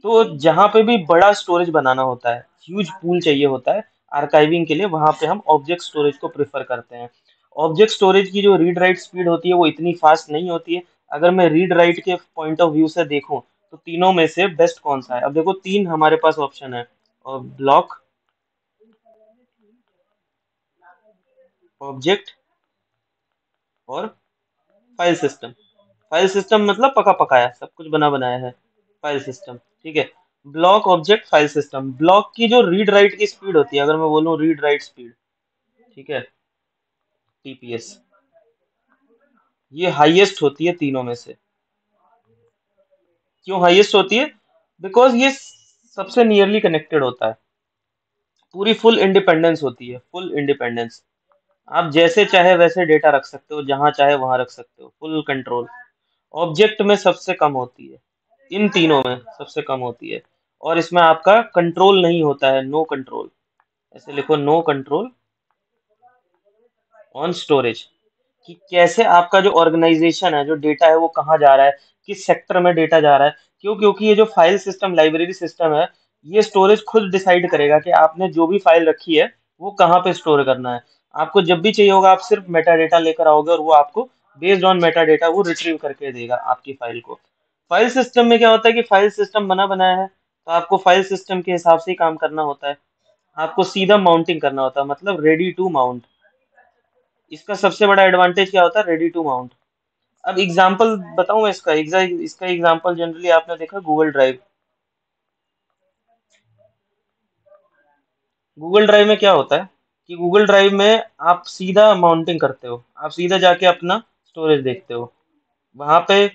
तो जहां पे भी बड़ा स्टोरेज बनाना होता है, ह्यूज पूल चाहिए होता है आर्काइविंग के लिए, वहां पे हम ऑब्जेक्ट स्टोरेज को प्रेफर करते हैं। ऑब्जेक्ट स्टोरेज की जो रीड राइट स्पीड होती है वो इतनी फास्ट नहीं होती है। अगर मैं रीड राइट के पॉइंट ऑफ व्यू से देखूं, तो तीनों में से बेस्ट कौन सा है? अब देखो तीन हमारे पास ऑप्शन है, और ब्लॉक, ऑब्जेक्ट और फाइल सिस्टम। फाइल सिस्टम मतलब पका पकाया, सब कुछ बना बनाया है, फाइल सिस्टम, ठीक है। Block, object, file system. Block की जो रीड राइट की स्पीड होती है, अगर मैं बोलूँ रीड राइट स्पीड, ठीक है, टीपीएस, ये हाईएस्ट होती है तीनों में से। क्यों हाईएस्ट होती है? बिकॉज ये सबसे नियरली कनेक्टेड होता है, पूरी फुल इंडिपेंडेंस होती है, फुल इंडिपेंडेंस। आप जैसे चाहे वैसे डेटा रख सकते हो, जहां चाहे वहां रख सकते हो, फुल कंट्रोल। ऑब्जेक्ट में सबसे कम होती है, इन तीनों में सबसे कम होती है। और इसमें आपका कंट्रोल नहीं होता है, नो कंट्रोल। ऐसे लिखो, नो कंट्रोल ऑन स्टोरेज, कि कैसे आपका जो ऑर्गेनाइजेशन है, जो डेटा है, वो कहाँ जा रहा है, किस सेक्टर में डेटा जा रहा है। क्यों? क्योंकि ये जो फाइल सिस्टम, लाइब्रेरी सिस्टम है, ये स्टोरेज खुद डिसाइड करेगा कि आपने जो भी फाइल रखी है वो कहाँ पे स्टोर करना है। आपको जब भी चाहिए होगा, आप सिर्फ मेटा डेटा लेकर आओगे और वो आपको बेस्ड ऑन मेटा डेटा वो रिट्रीव करके देगा आपकी फाइल को। फाइल सिस्टम में क्या होता है कि फाइल सिस्टम बना बनाया है, तो आपको फाइल सिस्टम के हिसाब से ही काम करना होता है। आपको सीधा माउंटिंग करना होता है, मतलब रेडी टू माउंट। इसका सबसे बड़ा एडवांटेज क्या होता है? Ready to mount. अब एग्जांपल बताऊं मैं इसका, इसका एग्जांपल जनरली आपने देखा गूगल ड्राइव। गूगल ड्राइव में क्या होता है कि गूगल ड्राइव में आप सीधा माउंटिंग करते हो, आप सीधा जाके अपना स्टोरेज देखते हो। वहां पे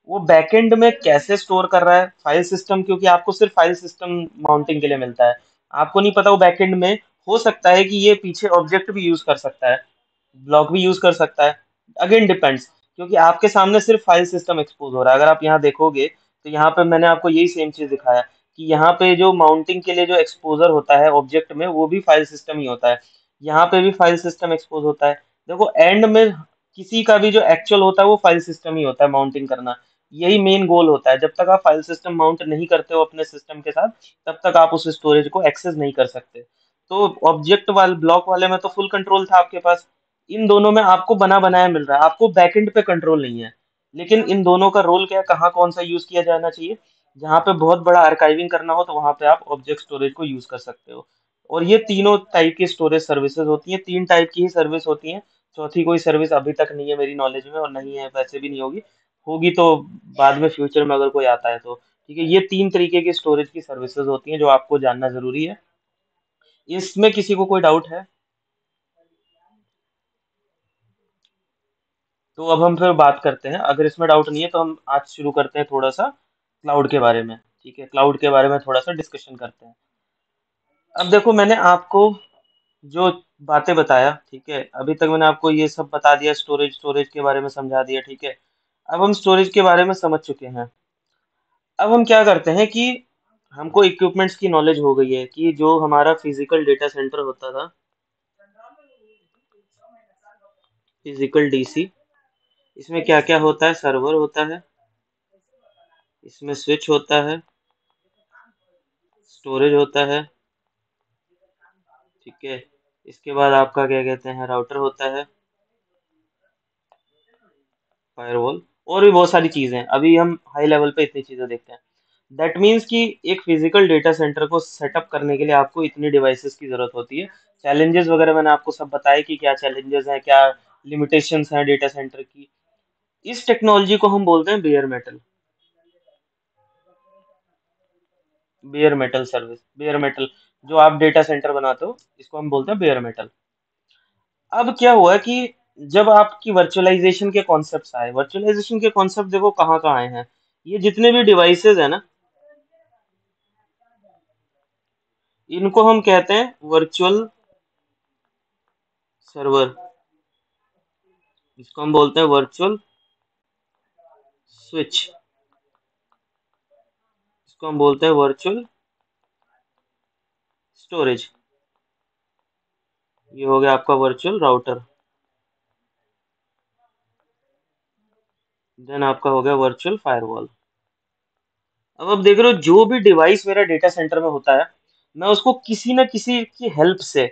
वो बैकएंड में कैसे स्टोर कर रहा है फाइल सिस्टम, क्योंकि आपको सिर्फ फाइल सिस्टम माउंटिंग के लिए मिलता है। आपको नहीं पता वो बैकएंड में हो सकता है कि ये पीछे ऑब्जेक्ट भी यूज कर सकता है, ब्लॉक भी यूज कर सकता है। अगेन डिपेंड्स, क्योंकि आपके सामने सिर्फ फाइल सिस्टम एक्सपोज हो रहा है। अगर आप यहाँ देखोगे, तो यहाँ पे मैंने आपको यही सेम चीज दिखाया कि यहाँ पे जो माउंटिंग के लिए जो एक्सपोजर होता है ऑब्जेक्ट में, वो भी फाइल सिस्टम ही होता है। यहाँ पे भी फाइल सिस्टम एक्सपोज होता है। देखो एंड में किसी का भी जो एक्चुअल होता है वो फाइल सिस्टम ही होता है, माउंटिंग करना। यही मेन गोल होता है। जब तक आप फाइल सिस्टम माउंट नहीं करते हो अपने सिस्टम के साथ, तब तक आप उस स्टोरेज को एक्सेस नहीं कर सकते। तो ऑब्जेक्ट वाले, ब्लॉक वाले में तो फुल कंट्रोल था आपके पास। इन दोनों में आपको बना बनाया मिल रहा है, आपको बैकएंड पे कंट्रोल नहीं है। लेकिन इन दोनों का रोल क्या है, कहाँ कौन सा यूज किया जाना चाहिए? जहाँ पे बहुत बड़ा आर्काइविंग करना हो, तो वहां पे आप ऑब्जेक्ट स्टोरेज को यूज कर सकते हो। और ये तीनों टाइप की स्टोरेज सर्विसेज होती हैं, तीन टाइप की ही सर्विस होती हैं। चौथी कोई सर्विस अभी तक नहीं है मेरी नॉलेज में, और नहीं है, वैसे भी नहीं होगी। होगी तो बाद में फ्यूचर में अगर कोई आता है तो। ठीक है, ये तीन तरीके की स्टोरेज की सर्विसेज होती हैं जो आपको जानना जरूरी है। इसमें किसी को कोई डाउट है? तो अब हम फिर बात करते हैं, अगर इसमें डाउट नहीं है तो हम आज शुरू करते हैं थोड़ा सा क्लाउड के बारे में। ठीक है, क्लाउड के बारे में थोड़ा सा डिस्कशन करते हैं। अब देखो मैंने आपको जो बातें बताया, ठीक है, अभी तक मैंने आपको ये सब बता दिया, स्टोरेज स्टोरेज के बारे में समझा दिया, ठीक है। अब हम स्टोरेज के बारे में समझ चुके हैं। अब हम क्या करते हैं कि हमको इक्विपमेंट्स की नॉलेज हो गई है कि जो हमारा फिजिकल डेटा सेंटर होता था, फिजिकल डीसी। इसमें क्या क्या होता है? सर्वर होता है, इसमें स्विच होता है, स्टोरेज होता है, ठीक है। इसके बाद आपका क्या कहते हैं, राउटर होता है, फायरवॉल, और भी बहुत सारी चीजें हैं। अभी हम हाई लेवल पे इतनी चीजें देखते हैं। दैट मीन्स कि एक फिजिकल डेटा सेंटर को सेटअप करने के लिए आपको इतनी डिवाइसेस की जरूरत होती है। चैलेंजेस वगैरह मैंने आपको सब बताया कि क्या चैलेंजेस हैं, क्या लिमिटेशंस हैं डेटा सेंटर की। इस टेक्नोलॉजी को हम बोलते हैं bear metal. Bear metal service, bear metal, जो आप डेटा सेंटर बनाते हो इसको हम बोलते हैं बेयर मेटल। अब क्या हुआ कि जब आपकी वर्चुअलाइजेशन के कॉन्सेप्ट्स आए, वर्चुअलाइजेशन के कॉन्सेप्ट देखो कहाँ कहाँ आए हैं। ये जितने भी डिवाइसेस है ना, इनको हम कहते हैं वर्चुअल सर्वर। इसको हम बोलते हैं वर्चुअल स्विच। इसको हम बोलते हैं वर्चुअल स्टोरेज। ये हो गया आपका वर्चुअल राउटर। देन आपका हो गया वर्चुअल फायरवॉल। अब आप देख रहे हो जो भी डिवाइस मेरा डेटा सेंटर में होता है, मैं उसको किसी न किसी की हेल्प से,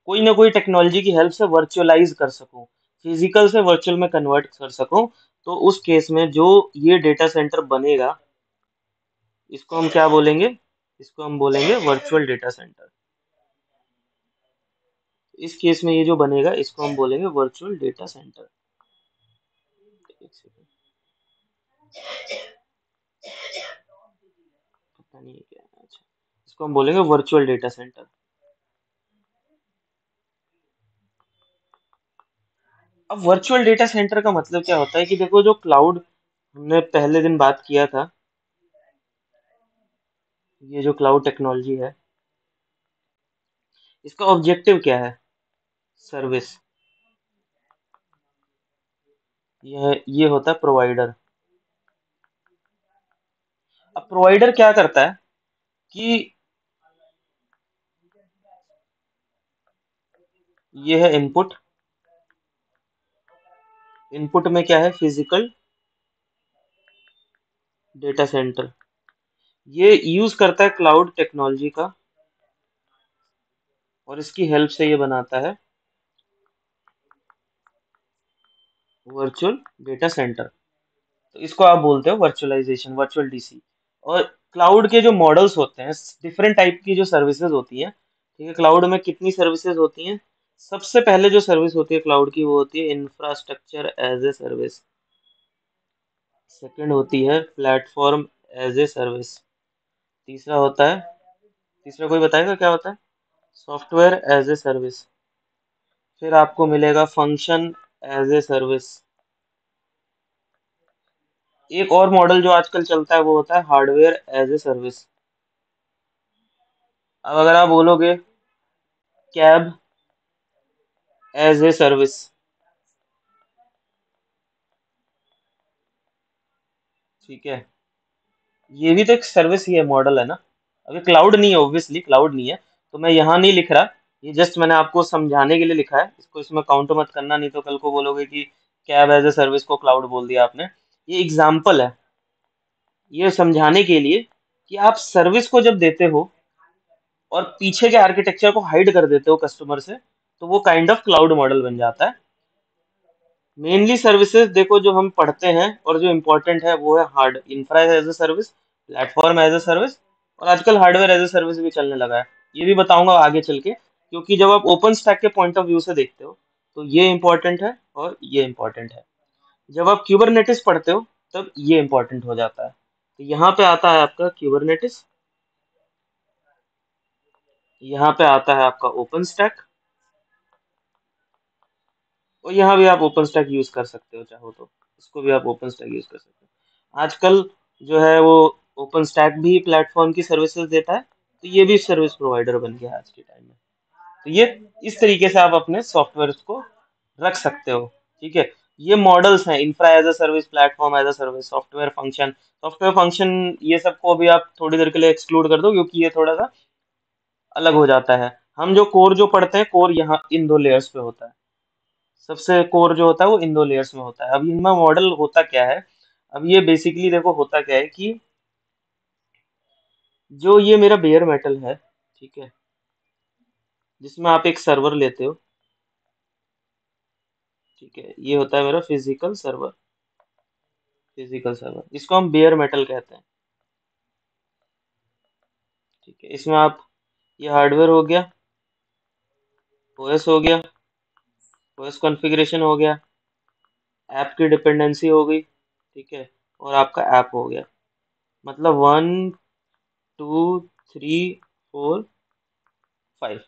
कोई ना कोई टेक्नोलॉजी की हेल्प से वर्चुअलाइज कर सकूं, फिजिकल से वर्चुअल में कन्वर्ट कर सकूं। तो उस केस में जो ये डेटा सेंटर बनेगा, इसको हम क्या बोलेंगे? इसको हम बोलेंगे वर्चुअल डेटा सेंटर। इस केस में ये जो बनेगा इसको हम बोलेंगे वर्चुअल डेटा सेंटर। एक सेकंड, पता नहीं है क्या है। अच्छा, इसको हम बोलेंगे वर्चुअल डेटा सेंटर। अब वर्चुअल डेटा सेंटर का मतलब क्या होता है कि देखो, जो क्लाउड हमने पहले दिन बात किया था, ये जो क्लाउड टेक्नोलॉजी है, इसका ऑब्जेक्टिव क्या है? सर्विस। ये होता है प्रोवाइडर। अब प्रोवाइडर क्या करता है कि ये है इनपुट। इनपुट में क्या है? Physical data centre. ये यूज करता है क्लाउड टेक्नोलॉजी का, और इसकी हेल्प से ये बनाता है वर्चुअल डेटा सेंटर। तो इसको आप बोलते हो वर्चुअलाइजेशन, वर्चुअल डीसी। और क्लाउड के जो मॉडल्स होते हैं, डिफरेंट टाइप की जो सर्विसेज होती हैं, ठीक है, क्लाउड में कितनी सर्विसेज होती हैं? सबसे पहले जो सर्विस होती है क्लाउड की, वो होती है infrastructure as a service. Second होती है प्लेटफॉर्म एज ए सर्विस। तीसरा होता है, तीसरा कोई बताएगा क्या होता है? Software as a service. फिर आपको मिलेगा फंक्शन एज ए सर्विस। एक और मॉडल जो आजकल चलता है वो होता है हार्डवेयर एज ए सर्विस। अब अगर आप बोलोगे कैब एज ए सर्विस, ठीक है, ये भी तो एक सर्विस ही है, मॉडल है ना। अभी क्लाउड नहीं है, ऑब्वियसली क्लाउड नहीं है, तो मैं यहाँ नहीं लिख रहा। ये जस्ट मैंने आपको समझाने के लिए लिखा है, इसको इसमें काउंट मत करना, नहीं तो कल को बोलोगे कि कैब एज ए सर्विस को क्लाउड बोल दिया आपने। ये एग्जाम्पल है, ये समझाने के लिए कि आप सर्विस को जब देते हो और पीछे के आर्किटेक्चर को हाइड कर देते हो कस्टमर से, तो वो काइंड ऑफ क्लाउड मॉडल बन जाता है। मेनली सर्विसेज देखो जो हम पढ़ते हैं और जो इम्पोर्टेंट है वो है hard infra as a service, platform as a service, और आजकल हार्डवेयर एज ए सर्विस भी चलने लगा है। ये भी बताऊंगा आगे चल के, क्योंकि जब आप ओपन स्टैक के पॉइंट ऑफ व्यू से देखते हो तो ये इम्पोर्टेंट है और ये इम्पोर्टेंट है। जब आप क्यूबरनेटिस पढ़ते हो तब ये इम्पोर्टेंट हो जाता है। तो यहाँ पे आता है आपका क्यूबरनेटिस, यहाँ पे आता है आपका ओपन स्टैक, और यहाँ भी आप ओपन स्टैक यूज कर सकते हो, चाहो तो इसको भी आप ओपन स्टैक यूज कर सकते हो। आजकल जो है वो ओपन स्टैक भी प्लेटफॉर्म की सर्विसेज देता है, तो ये भी सर्विस प्रोवाइडर बन गया है आज के टाइम में। तो ये इस तरीके से आप अपने सॉफ्टवेयर को रख सकते हो, ठीक है। ये मॉडल्स हैं, infra as a service, platform as a service, software function. Software function ये सबको भी आप थोड़ी देर के लिए एक्सक्लूड कर दो, क्योंकि ये थोड़ा सा अलग हो जाता है। हम जो कोर जो पढ़ते हैं, कोर यहाँ इन दो लेयर्स पे होता है, सबसे कोर जो होता है वो इन दो लेयर्स में होता है। अब इनमें मॉडल होता क्या है, अब ये बेसिकली देखो होता क्या है कि जो ये मेरा बेयर मेटल है, ठीक है, जिसमें आप एक सर्वर लेते हो, ठीक है, ये होता है मेरा फिजिकल सर्वर। फिजिकल सर्वर इसको हम बेयर मेटल कहते हैं, ठीक है। इसमें आप, ये हार्डवेयर हो गया, ओएस हो गया, ओएस कॉन्फ़िगरेशन हो गया, ऐप की डिपेंडेंसी हो गई, ठीक है, और आपका ऐप हो गया। मतलब 1 2 3 4 5,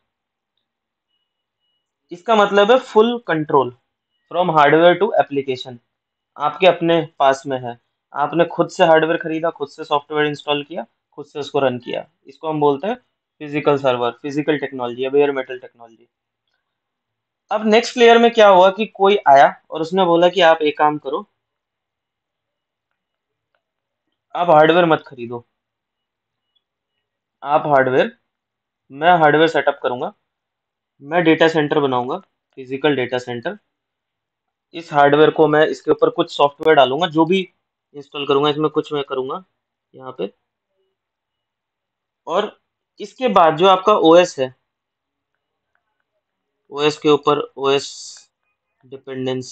इसका मतलब है full control from hardware to application आपके अपने पास में है। आपने खुद से हार्डवेयर खरीदा, खुद से सॉफ्टवेयर इंस्टॉल किया, खुद से उसको रन किया, इसको हम बोलते हैं फिजिकल सर्वर, फिजिकल टेक्नोलॉजी या बेयर मेटल टेक्नोलॉजी। अब नेक्स्ट लेयर में क्या हुआ कि कोई आया और उसने बोला कि आप एक काम करो, आप हार्डवेयर मत खरीदो, आप हार्डवेयर, मैं हार्डवेयर सेटअप करूंगा, मैं डेटा सेंटर बनाऊंगा, फिजिकल डेटा सेंटर। इस हार्डवेयर को मैं, इसके ऊपर कुछ सॉफ्टवेयर डालूंगा, जो भी इंस्टॉल करूंगा इसमें कुछ मैं करूंगा यहाँ पे। और इसके बाद जो आपका ओएस है, ओएस के ऊपर ओएस डिपेंडेंस,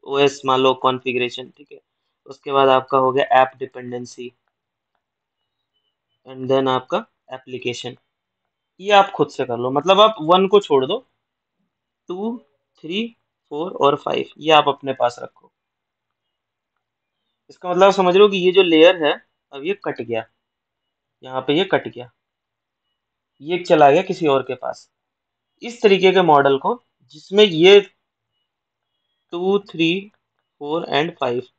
ओएस मान लो कॉन्फ़िगरेशन, ठीक है, उसके बाद आपका हो गया ऐप डिपेंडेंसी, एंड देन आपका एप्लीकेशन। ये आप खुद से कर लो, मतलब आप 1 को छोड़ दो, 2 3 4 और 5 ये आप अपने पास रखो। इसका मतलब समझ रहे हो कि ये जो लेयर है, अब ये कट गया, यहाँ पे ये कट गया, ये चला गया किसी और के पास। इस तरीके के मॉडल को, जिसमें ये 2 3 4 एंड 5,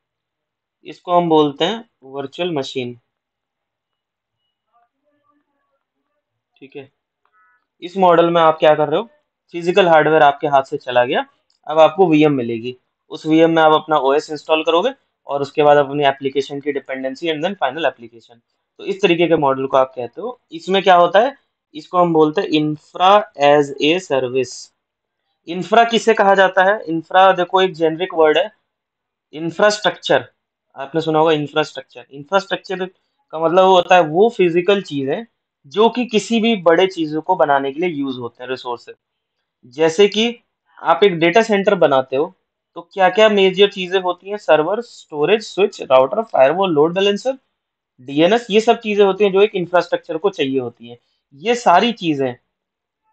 इसको हम बोलते हैं वर्चुअल मशीन, ठीक है। इस मॉडल में आप क्या कर रहे हो, फिजिकल हार्डवेयर आपके हाथ से चला गया, अब आपको वीएम मिलेगी, उस वीएम में आप अपना ओएस इंस्टॉल करोगे और उसके बाद अपनी एप्लीकेशन की dependency and then final application. तो इस तरीके के मॉडल को आप कहते हो। इसमें क्या होता है, इसको हम बोलते हैं infra as a service. Infra किसे कहा जाता है, इंफ्रा देखो एक जेनरिक वर्ड है। इंफ्रास्ट्रक्चर, आपने सुना होगा इंफ्रास्ट्रक्चर। इंफ्रास्ट्रक्चर का मतलब वो होता है वो फिजिकल चीज है जो कि किसी भी बड़े चीजों को बनाने के लिए यूज होते हैं, रिसोर्सेज। जैसे कि आप एक डेटा सेंटर बनाते हो, तो क्या क्या मेजर चीजें होती हैं, server, storage, switch, router, firewall, load balancer, DNS, ये सब चीजें होती हैं जो एक इंफ्रास्ट्रक्चर को चाहिए होती हैं। ये सारी चीजें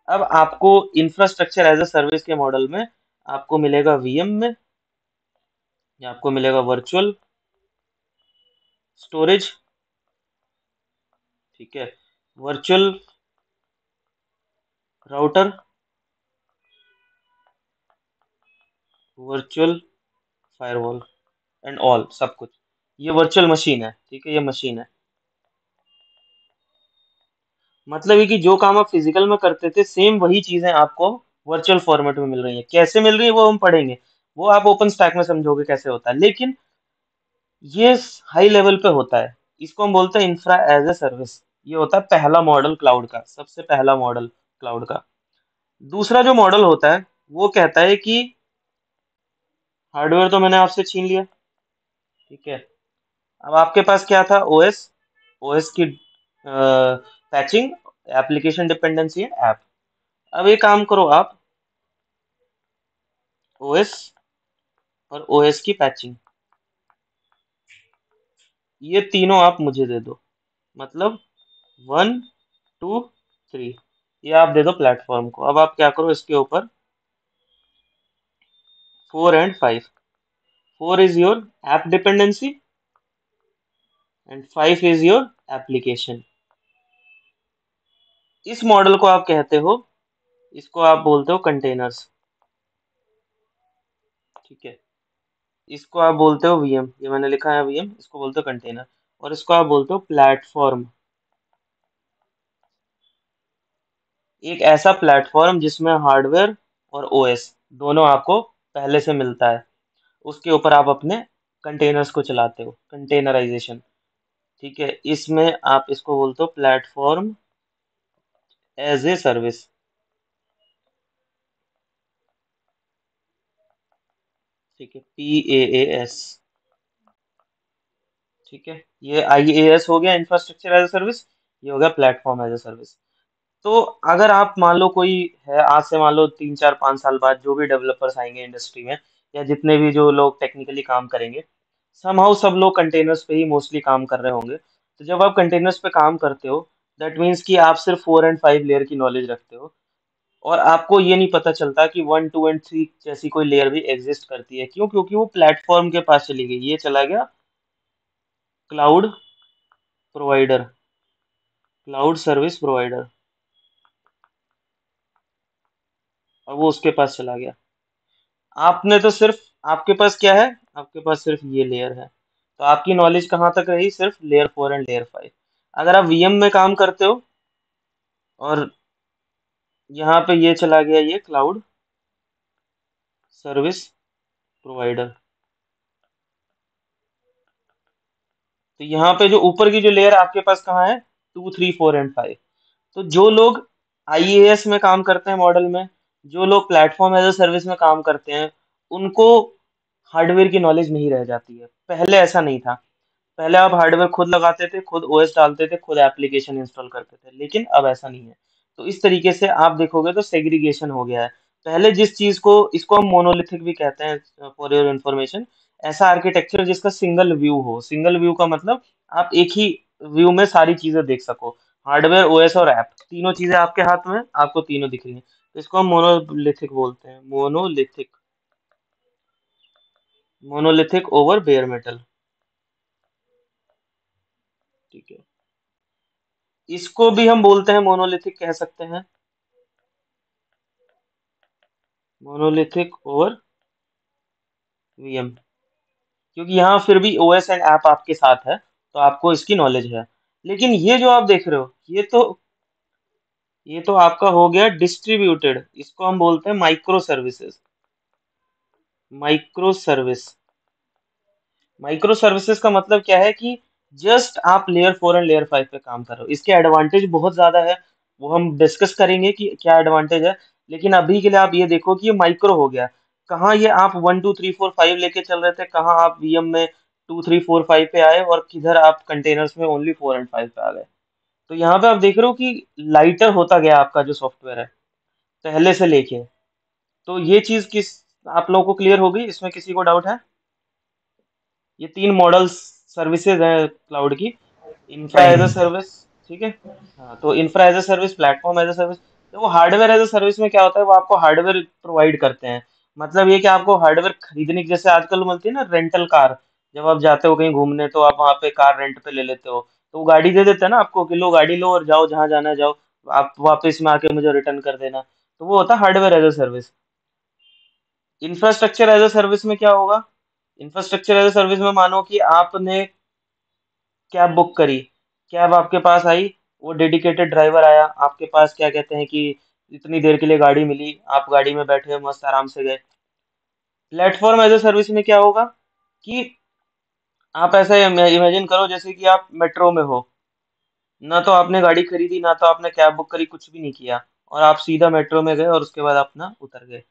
अब आपको इंफ्रास्ट्रक्चर एज अ सर्विस के मॉडल में आपको मिलेगा वीएम में, या आपको मिलेगा वर्चुअल स्टोरेज, ठीक है, virtual router, virtual firewall and all, सब कुछ। ये वर्चुअल मशीन है, ठीक है, ये मशीन है। मतलब है कि जो काम आप फिजिकल में करते थे, सेम वही चीजें आपको वर्चुअल फॉर्मेट में मिल रही है। कैसे मिल रही है वो हम पढ़ेंगे, वो आप ओपन स्टैक में समझोगे कैसे होता है, लेकिन ये हाई लेवल पे होता है। इसको हम बोलते हैं इंफ्रा एज ए सर्विस। ये होता है पहला मॉडल क्लाउड का, सबसे पहला मॉडल क्लाउड का। दूसरा जो मॉडल होता है वो कहता है कि हार्डवेयर तो मैंने आपसे छीन लिया, ठीक है, अब आपके पास क्या था, ओएस, ओएस की पैचिंग, एप्लीकेशन डिपेंडेंसी है, ऐप। अब एक काम करो आप, ओएस और ओएस की पैचिंग, ये तीनों आप मुझे दे दो। मतलब 1 2 3, ये आप दे दो प्लेटफॉर्म को। अब आप क्या करो, इसके ऊपर 4 and 5, 4 is your app dependency and 5 is your application. इस मॉडल को आप कहते हो, इसको आप बोलते हो कंटेनर्स, ठीक है। इसको आप बोलते हो वीएम, ये मैंने लिखा है वीएम, इसको बोलते हो कंटेनर। और इसको आप बोलते हो प्लेटफॉर्म, एक ऐसा प्लेटफॉर्म जिसमें हार्डवेयर और ओएस दोनों आपको पहले से मिलता है, उसके ऊपर आप अपने कंटेनर्स को चलाते हो, कंटेनराइजेशन, ठीक है। इसमें आप इसको बोलते हो प्लेटफॉर्म एज ए सर्विस। ठीक है, PaaS। ठीक है, ये IaaS हो गया, इंफ्रास्ट्रक्चर एज ए सर्विस। ये हो गया प्लेटफॉर्म एज ए सर्विस। तो अगर आप मान लो कोई है, आज से मान लो 3 4 5 साल बाद जो भी डेवलपर्स आएंगे इंडस्ट्री में, या जितने भी जो लोग टेक्निकली काम करेंगे, समहाउ सब लोग कंटेनर्स पे ही मोस्टली काम कर रहे होंगे। तो जब आप कंटेनर्स पे काम करते हो, दैट मीन्स कि आप सिर्फ 4 एंड 5 लेयर की नॉलेज रखते हो, और आपको ये नहीं पता चलता कि 1 2 एंड 3 जैसी कोई लेयर भी एग्जिस्ट करती है। क्यों? क्योंकि वो प्लेटफॉर्म के पास चली गई, ये चला गया cloud provider, cloud service provider, और वो उसके पास चला गया। आपने तो सिर्फ, आपके पास क्या है? आपके पास सिर्फ ये लेयर है। तो आपकी नॉलेज कहाँ तक रही? सिर्फ लेयर 4 एंड लेयर 5। अगर आप VM में काम करते हो और यहाँ पे ये चला गया, ये क्लाउड सर्विस प्रोवाइडर, तो यहाँ पे जो ऊपर की जो लेयर आपके पास कहाँ है? 2 3 4 एंड 5। तो जो लोग IaaS में काम करते हैं मॉडल में, जो लोग प्लेटफॉर्म एज ए सर्विस में काम करते हैं, उनको हार्डवेयर की नॉलेज नहीं रह जाती है। पहले ऐसा नहीं था। पहले आप हार्डवेयर खुद लगाते थे, खुद OS डालते थे, खुद एप्लीकेशन इंस्टॉल करते थे, लेकिन अब ऐसा नहीं है। तो इस तरीके से आप देखोगे तो सेग्रीगेशन हो गया है। पहले जिस चीज को, इसको हम मोनोलिथिक भी कहते हैं, फॉर योर इंफॉर्मेशन, ऐसा आर्किटेक्चर जिसका सिंगल व्यू हो। सिंगल व्यू का मतलब आप एक ही व्यू में सारी चीजें देख सको, हार्डवेयर, OS और ऐप, तीनों चीजें आपके हाथ में, आपको तीनों दिख रही हैं। तो इसको हम मोनोलिथिक बोलते हैं, monolithic, monolithic over bear metal. ठीक है, इसको भी हम बोलते हैं मोनोलिथिक, कह सकते हैं मोनोलिथिक ओवर VM, क्योंकि यहाँ फिर भी OS एंड ऐप आपके साथ है, तो आपको इसकी नॉलेज है। लेकिन ये जो आप देख रहे हो, ये तो आपका हो गया डिस्ट्रीब्यूटेड, इसको हम बोलते हैं micro services. Micro service, micro services का मतलब क्या है कि जस्ट आप लेयर 4 एंड लेयर 5 पे काम कर रहे हो। इसके एडवांटेज बहुत ज्यादा है, वो हम डिस्कस करेंगे कि क्या एडवांटेज है। लेकिन अभी के लिए आप ये देखो कि ये माइक्रो हो गया। कहाँ ये आप 1 2 3 4 5 लेके चल रहे थे, कहाँ आप VM में 2 3 4 5 पे आए, और किधर आप कंटेनर्स में ओनली 4 एंड 5 पे आ गए। तो यहाँ पे आप देख रहे हो कि लाइटर होता गया आपका जो सॉफ्टवेयर है, पहले से लेके। तो ये चीज किस, आप लोगों को क्लियर होगी? इसमें किसी को डाउट है? ये 3 मॉडल सर्विसेज हैं क्लाउड की। इंफ्रा नहीं एज अ नहीं। सर्विस, ठीक है। हाँ, तो infra as a service, platform as a service. तो वो हार्डवेयर एज अ सर्विस में क्या होता है, वो आपको हार्डवेयर प्रोवाइड करते हैं। मतलब ये कि आपको हार्डवेयर खरीदने की, जैसे आजकल मिलती है ना रेंटल कार, जब आप जाते हो कहीं घूमने तो आप वहाँ पे कार रेंट पे ले लेते हो, तो वो गाड़ी दे देते हैं ना आपको कि लो गाड़ी लो और जाओ जहाँ जाना है जाओ, आप वापस में आके मुझे रिटर्न कर देना। तो वो होता है hardware as a service. Infrastructure as a service में क्या होगा? इंफ्रास्ट्रक्चर एज अ सर्विस में मानो कि आपने कैब बुक करी, कैब आपके पास आई, वो डेडिकेटेड ड्राइवर आया आपके पास, क्या कहते हैं कि इतनी देर के लिए गाड़ी मिली, आप गाड़ी में बैठे मस्त आराम से गए। प्लेटफॉर्म एज ए सर्विस में क्या होगा कि आप ऐसा इमेजिन करो जैसे कि आप मेट्रो में हो, ना तो आपने गाड़ी खरीदी, ना तो आपने कैब बुक करी, कुछ भी नहीं किया, और आप सीधा मेट्रो में गए और उसके बाद अपना उतर गए।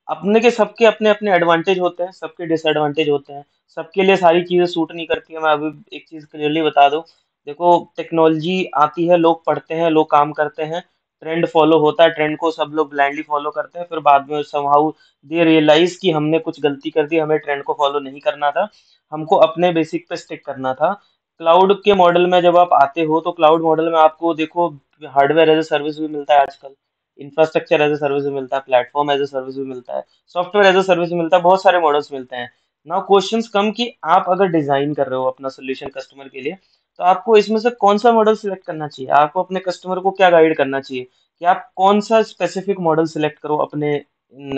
अपने के सबके अपने अपने एडवांटेज होते हैं, सबके डिसएडवांटेज होते हैं, सबके लिए सारी चीजें सूट नहीं करती है। मैं अभी एक चीज क्लियरली बता दूं, देखो, टेक्नोलॉजी आती है, लोग पढ़ते हैं, लोग काम करते हैं, ट्रेंड फॉलो होता है, ट्रेंड को सब लोग ब्लाइंडली फॉलो करते हैं, फिर बाद में समहाउ दे रियलाइज कि हमने कुछ गलती कर दी, हमें ट्रेंड को फॉलो नहीं करना था, हमको अपने बेसिक पे स्टिक करना था। क्लाउड के मॉडल में जब आप आते हो, तो क्लाउड मॉडल में आपको देखो हार्डवेयर एज ए सर्विस भी मिलता है आजकल, इंफ्रास्ट्रक्चर एज ए सर्विस भी मिलता है, प्लेटफॉर्म एज ए सर्विस भी मिलता है, सॉफ्टवेयर एज ए सर्विस भी मिलता है, बहुत सारे मॉडल्स मिलते हैं। नाउ क्वेश्चंस कम कि आप अगर डिजाइन कर रहे हो अपना सोल्यूशन कस्टमर के लिए, तो आपको इसमें से कौन सा मॉडल सिलेक्ट करना चाहिए, आपको अपने कस्टमर को क्या गाइड करना चाहिए कि आप कौन सा स्पेसिफिक मॉडल सिलेक्ट करो अपने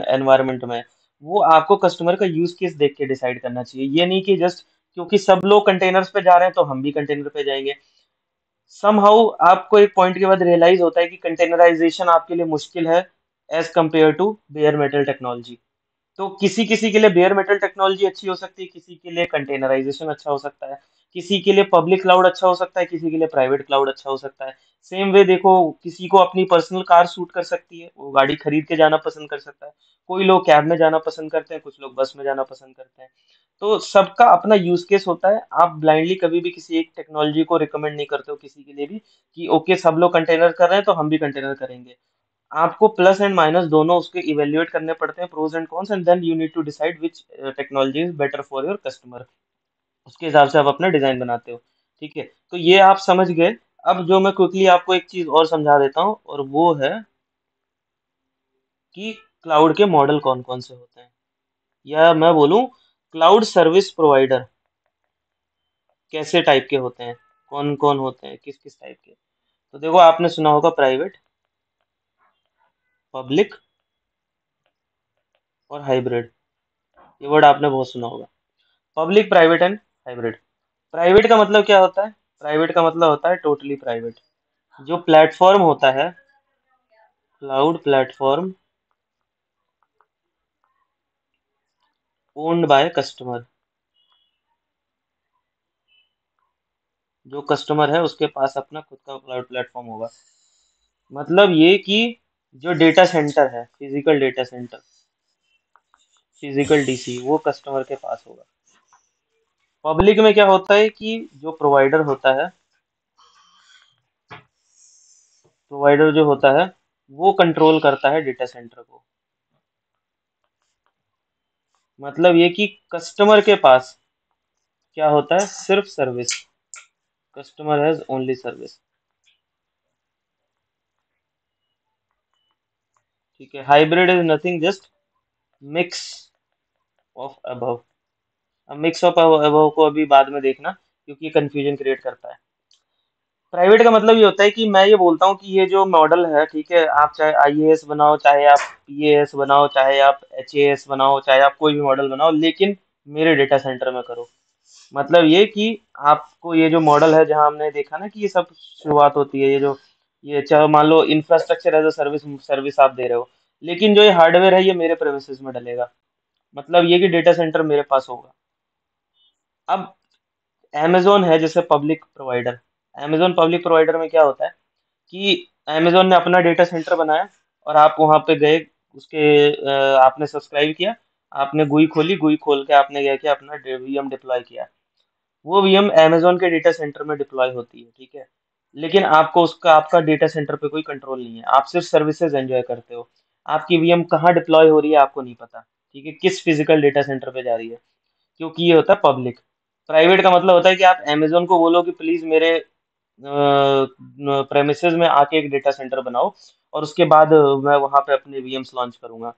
एनवायरनमेंट में। वो आपको कस्टमर का यूज केस देख के डिसाइड करना चाहिए, ये नहीं कि जस्ट क्योंकि सब लोग कंटेनर्स पे जा रहे हैं तो हम भी कंटेनर पे जाएंगे। समहाउ आपको एक पॉइंट के बाद रियलाइज होता है कि कंटेनराइजेशन आपके लिए मुश्किल है as compared to bare metal technology. तो किसी किसी के लिए बेयर मेटल टेक्नोलॉजी अच्छी हो सकती है, किसी के लिए कंटेनराइजेशन अच्छा हो सकता है, किसी के लिए पब्लिक क्लाउड अच्छा हो सकता है, किसी के लिए प्राइवेट क्लाउड अच्छा हो सकता है। सेम वे देखो, किसी को अपनी पर्सनल कार सूट कर सकती है, वो गाड़ी खरीद के जाना पसंद कर सकता है। कोई लोग कैब में जाना पसंद करते हैं, कुछ लोग बस में जाना पसंद करते हैं। तो सबका अपना यूज केस होता है। आप ब्लाइंडली कभी भी किसी एक टेक्नोलॉजी को रिकमेंड नहीं करते हो किसी के लिए भी, कि ओके सब लोग कंटेनर कर रहे हैं तो हम भी कंटेनर करेंगे। आपको प्लस एंड माइनस दोनों उसके इवेल्युएट करने पड़ते हैं, pros and cons, and then you need to decide which technology is better for your customer. उसके हिसाब से आप अपना डिजाइन बनाते हो। ठीक है, तो ये आप समझ गए। अब जो मैं क्विकली आपको एक चीज और समझा देता हूँ, और वो है कि क्लाउड के मॉडल कौन कौन से होते हैं, या मैं बोलूँ क्लाउड सर्विस प्रोवाइडर कैसे टाइप के होते हैं, कौन कौन होते हैं, किस किस टाइप के। तो देखो, आपने सुना होगा प्राइवेट, पब्लिक और हाइब्रिड। ये वर्ड आपने बहुत सुना होगा, public, private and hybrid. Private का मतलब क्या होता है? प्राइवेट का मतलब होता है टोटली प्राइवेट। जो प्लेटफॉर्म होता है, cloud platform owned by customer. जो कस्टमर है उसके पास अपना खुद का क्लाउड प्लेटफॉर्म होगा। मतलब ये कि जो डेटा सेंटर है, physical data centre, physical DC, वो कस्टमर के पास होगा। पब्लिक में क्या होता है कि जो प्रोवाइडर होता है, प्रोवाइडर जो होता है वो कंट्रोल करता है डेटा सेंटर को। मतलब ये कि कस्टमर के पास क्या होता है, सिर्फ service. Customer has only service. ठीक है, hybrid is nothing, just mix of above. अब मिक्स ऑफ अबव को अभी बाद में देखना, क्योंकि कंफ्यूजन क्रिएट करता है। प्राइवेट का मतलब ये होता है कि मैं ये बोलता हूँ कि ये जो मॉडल है, ठीक है, आप चाहे आईएएस बनाओ, चाहे आप पीएएस बनाओ, चाहे आप एचएएस बनाओ, चाहे आप कोई भी मॉडल बनाओ, लेकिन मेरे डेटा सेंटर में करो। मतलब ये कि आपको ये जो मॉडल है, जहाँ हमने देखा ना कि ये सब शुरुआत होती है, ये जो ये चाहे मान लो infrastructure as a service, service आप दे रहे हो, लेकिन जो ये हार्डवेयर है ये मेरे प्रेमिसेस में डलेगा। मतलब ये कि डेटा सेंटर मेरे पास होगा। अब amazon है जैसे public provider. amazon public provider में क्या होता है कि amazon ने अपना डेटा सेंटर बनाया, और आप वहां पे गए, उसके आपने सब्सक्राइब किया, आपने गुई खोली, गुई खोल के आपने क्या किया, अपना वीएम डिप्लॉय किया। वो वीएम amazon के डेटा सेंटर में डिप्लॉय होती है, ठीक है। लेकिन आपको उसका, आपका डेटा सेंटर पे कोई कंट्रोल नहीं है, आप सिर्फ सर्विसेज एंजॉय करते हो। आपकी वीएम कहाँ डिप्लॉय हो रही है आपको नहीं पता, ठीक है, किस फिजिकल डेटा सेंटर पे जा रही है, क्योंकि ये होता है पब्लिक। प्राइवेट का मतलब होता है कि आप अमेजोन को बोलो कि प्लीज मेरे प्रेमिसेस में आके एक डेटा सेंटर बनाओ, और उसके बाद मैं वहां पे अपने वीएम्स लॉन्च करूंगा।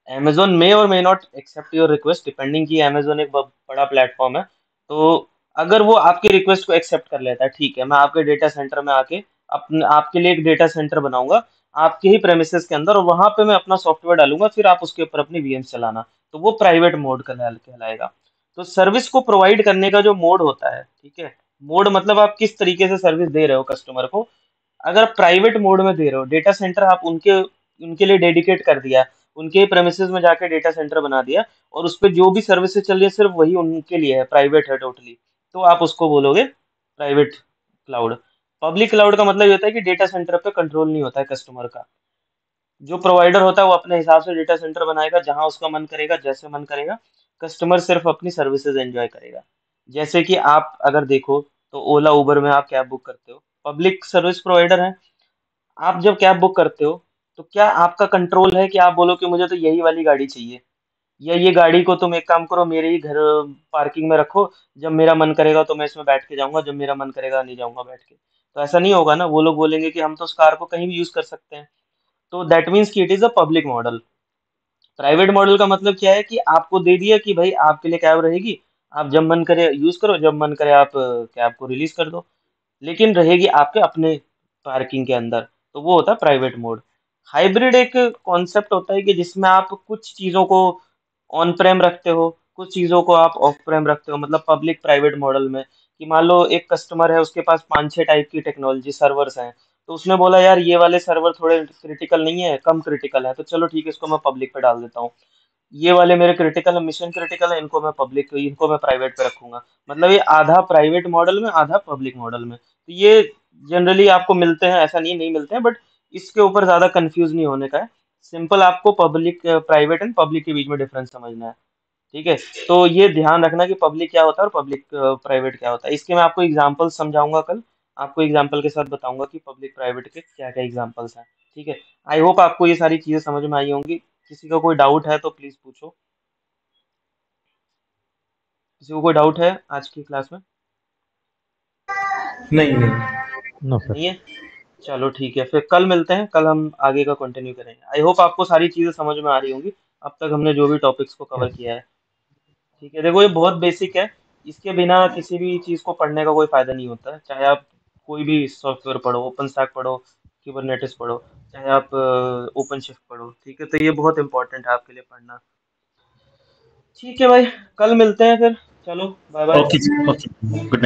Amazon may और may not accept your request, depending कि Amazon एक बड़ा प्लेटफॉर्म है। तो अगर वो आपकी रिक्वेस्ट को एक्सेप्ट कर लेता है, ठीक है, मैं आपके डेटा सेंटर में आके अपने आपके लिए एक डेटा सेंटर बनाऊंगा आपके ही प्रेमिसेस के अंदर, और वहां पे मैं अपना सॉफ्टवेयर डालूंगा, फिर आप उसके ऊपर अपनी वीएम्स चलाना। तो वो प्राइवेट मोड कहलाएगा। तो सर्विस को प्रोवाइड करने का जो मोड होता है, ठीक है, मोड मतलब आप किस तरीके से सर्विस दे रहे हो कस्टमर को। अगर प्राइवेट मोड में दे रहे हो, डेटा सेंटर आप उनके उनके लिए डेडिकेट कर दिया, उनके प्रेमिसेस में जाके डेटा सेंटर बना दिया, और उस पे जो भी सर्विसेज चल रही है सिर्फ वही उनके लिए है, प्राइवेट है टोटली, तो आप उसको बोलोगे प्राइवेट क्लाउड। पब्लिक क्लाउड का मतलब ये होता है कि डेटा सेंटर पे कंट्रोल नहीं होता है कस्टमर का। जो प्रोवाइडर होता है वो अपने हिसाब से डेटा सेंटर बनाएगा, जहां उसका मन करेगा, जैसे मन करेगा। कस्टमर सिर्फ अपनी सर्विसेज एंजॉय करेगा। जैसे कि आप अगर देखो, तो ओला उबर में आप कैब बुक करते हो, पब्लिक सर्विस प्रोवाइडर है। आप जब कैब बुक करते हो, तो क्या आपका कंट्रोल है कि आप बोलो कि मुझे तो यही वाली गाड़ी चाहिए, या ये गाड़ी को तुम एक काम करो मेरे ही घर पार्किंग में रखो, जब मेरा मन करेगा तो मैं इसमें बैठ के जाऊंगा, जब मेरा मन करेगा नहीं जाऊंगा बैठ के। तो ऐसा नहीं होगा ना, वो लोग बोलेंगे कि हम तो उस कार को कहीं भी यूज कर सकते हैं। तो दैट मीन्स कि it is a public model. Private model का मतलब क्या है कि आपको दे दिया कि भाई आपके लिए कैब रहेगी, आप जब मन करे यूज करो, जब मन करे आप कैब को रिलीज कर दो, लेकिन रहेगी आपके अपने पार्किंग के अंदर। तो वो होता है प्राइवेट मोड। हाइब्रिड एक कॉन्सेप्ट होता है कि जिसमें आप कुछ चीजों को ऑन प्रेम रखते हो, कुछ चीजों को आप ऑफ प्रेम रखते हो, मतलब पब्लिक प्राइवेट मॉडल में, कि मान लो एक कस्टमर है, उसके पास 5-6 टाइप की टेक्नोलॉजी सर्वर्स हैं, तो उसने बोला यार ये वाले सर्वर थोड़े क्रिटिकल नहीं है, कम क्रिटिकल है, तो चलो ठीक है, इसको मैं पब्लिक पे डाल देता हूँ। ये वाले मेरे क्रिटिकल मिशन क्रिटिकल है, इनको मैं प्राइवेट पे रखूंगा। मतलब ये आधा प्राइवेट मॉडल में, आधा पब्लिक मॉडल में। तो ये जनरली आपको मिलते हैं, ऐसा नहीं नहीं मिलते हैं, बट इसके ऊपर ज्यादा कंफ्यूज नहीं होने का है। सिंपल आपको पब्लिक प्राइवेट एंड पब्लिक के बीच में डिफरेंस समझना है। ठीक है। तो ये ध्यान रखना कि पब्लिक क्या होता है और पब्लिक प्राइवेट क्या होता है। इसके मैं आपको एग्जांपल समझाऊंगा कल। आपको एग्जांपल के साथ बताऊंगा कि पब्लिक प्राइवेट के क्या क्या एग्जांपल्स हैं। ठीक है। आई होप आपको ये सारी चीजें समझ में आई होंगी। किसी का कोई डाउट है तो प्लीज पूछो। किसी को कोई डाउट है आज की क्लास में? नहीं नहीं। No sir. नहीं है? चलो ठीक है, फिर कल मिलते हैं। कल हम आगे का कंटिन्यू करेंगे। आई होप आपको सारी चीजें समझ में आ रही होंगी अब तक हमने जो भी टॉपिक्स को कवर यस। किया है। ठीक है, देखो ये बहुत बेसिक है। इसके बिना किसी भी चीज को पढ़ने का कोई फायदा नहीं होता है। चाहे आप कोई भी सॉफ्टवेयर पढ़ो, ओपन स्टैक पढ़ो, कुबरनेटिस पढ़ो, चाहे आप ओपन शिफ्ट पढ़ो। ठीक है, तो ये बहुत इंपॉर्टेंट है आपके लिए पढ़ना। ठीक है भाई, कल मिलते हैं फिर। चलो bye bye. Okay okay, good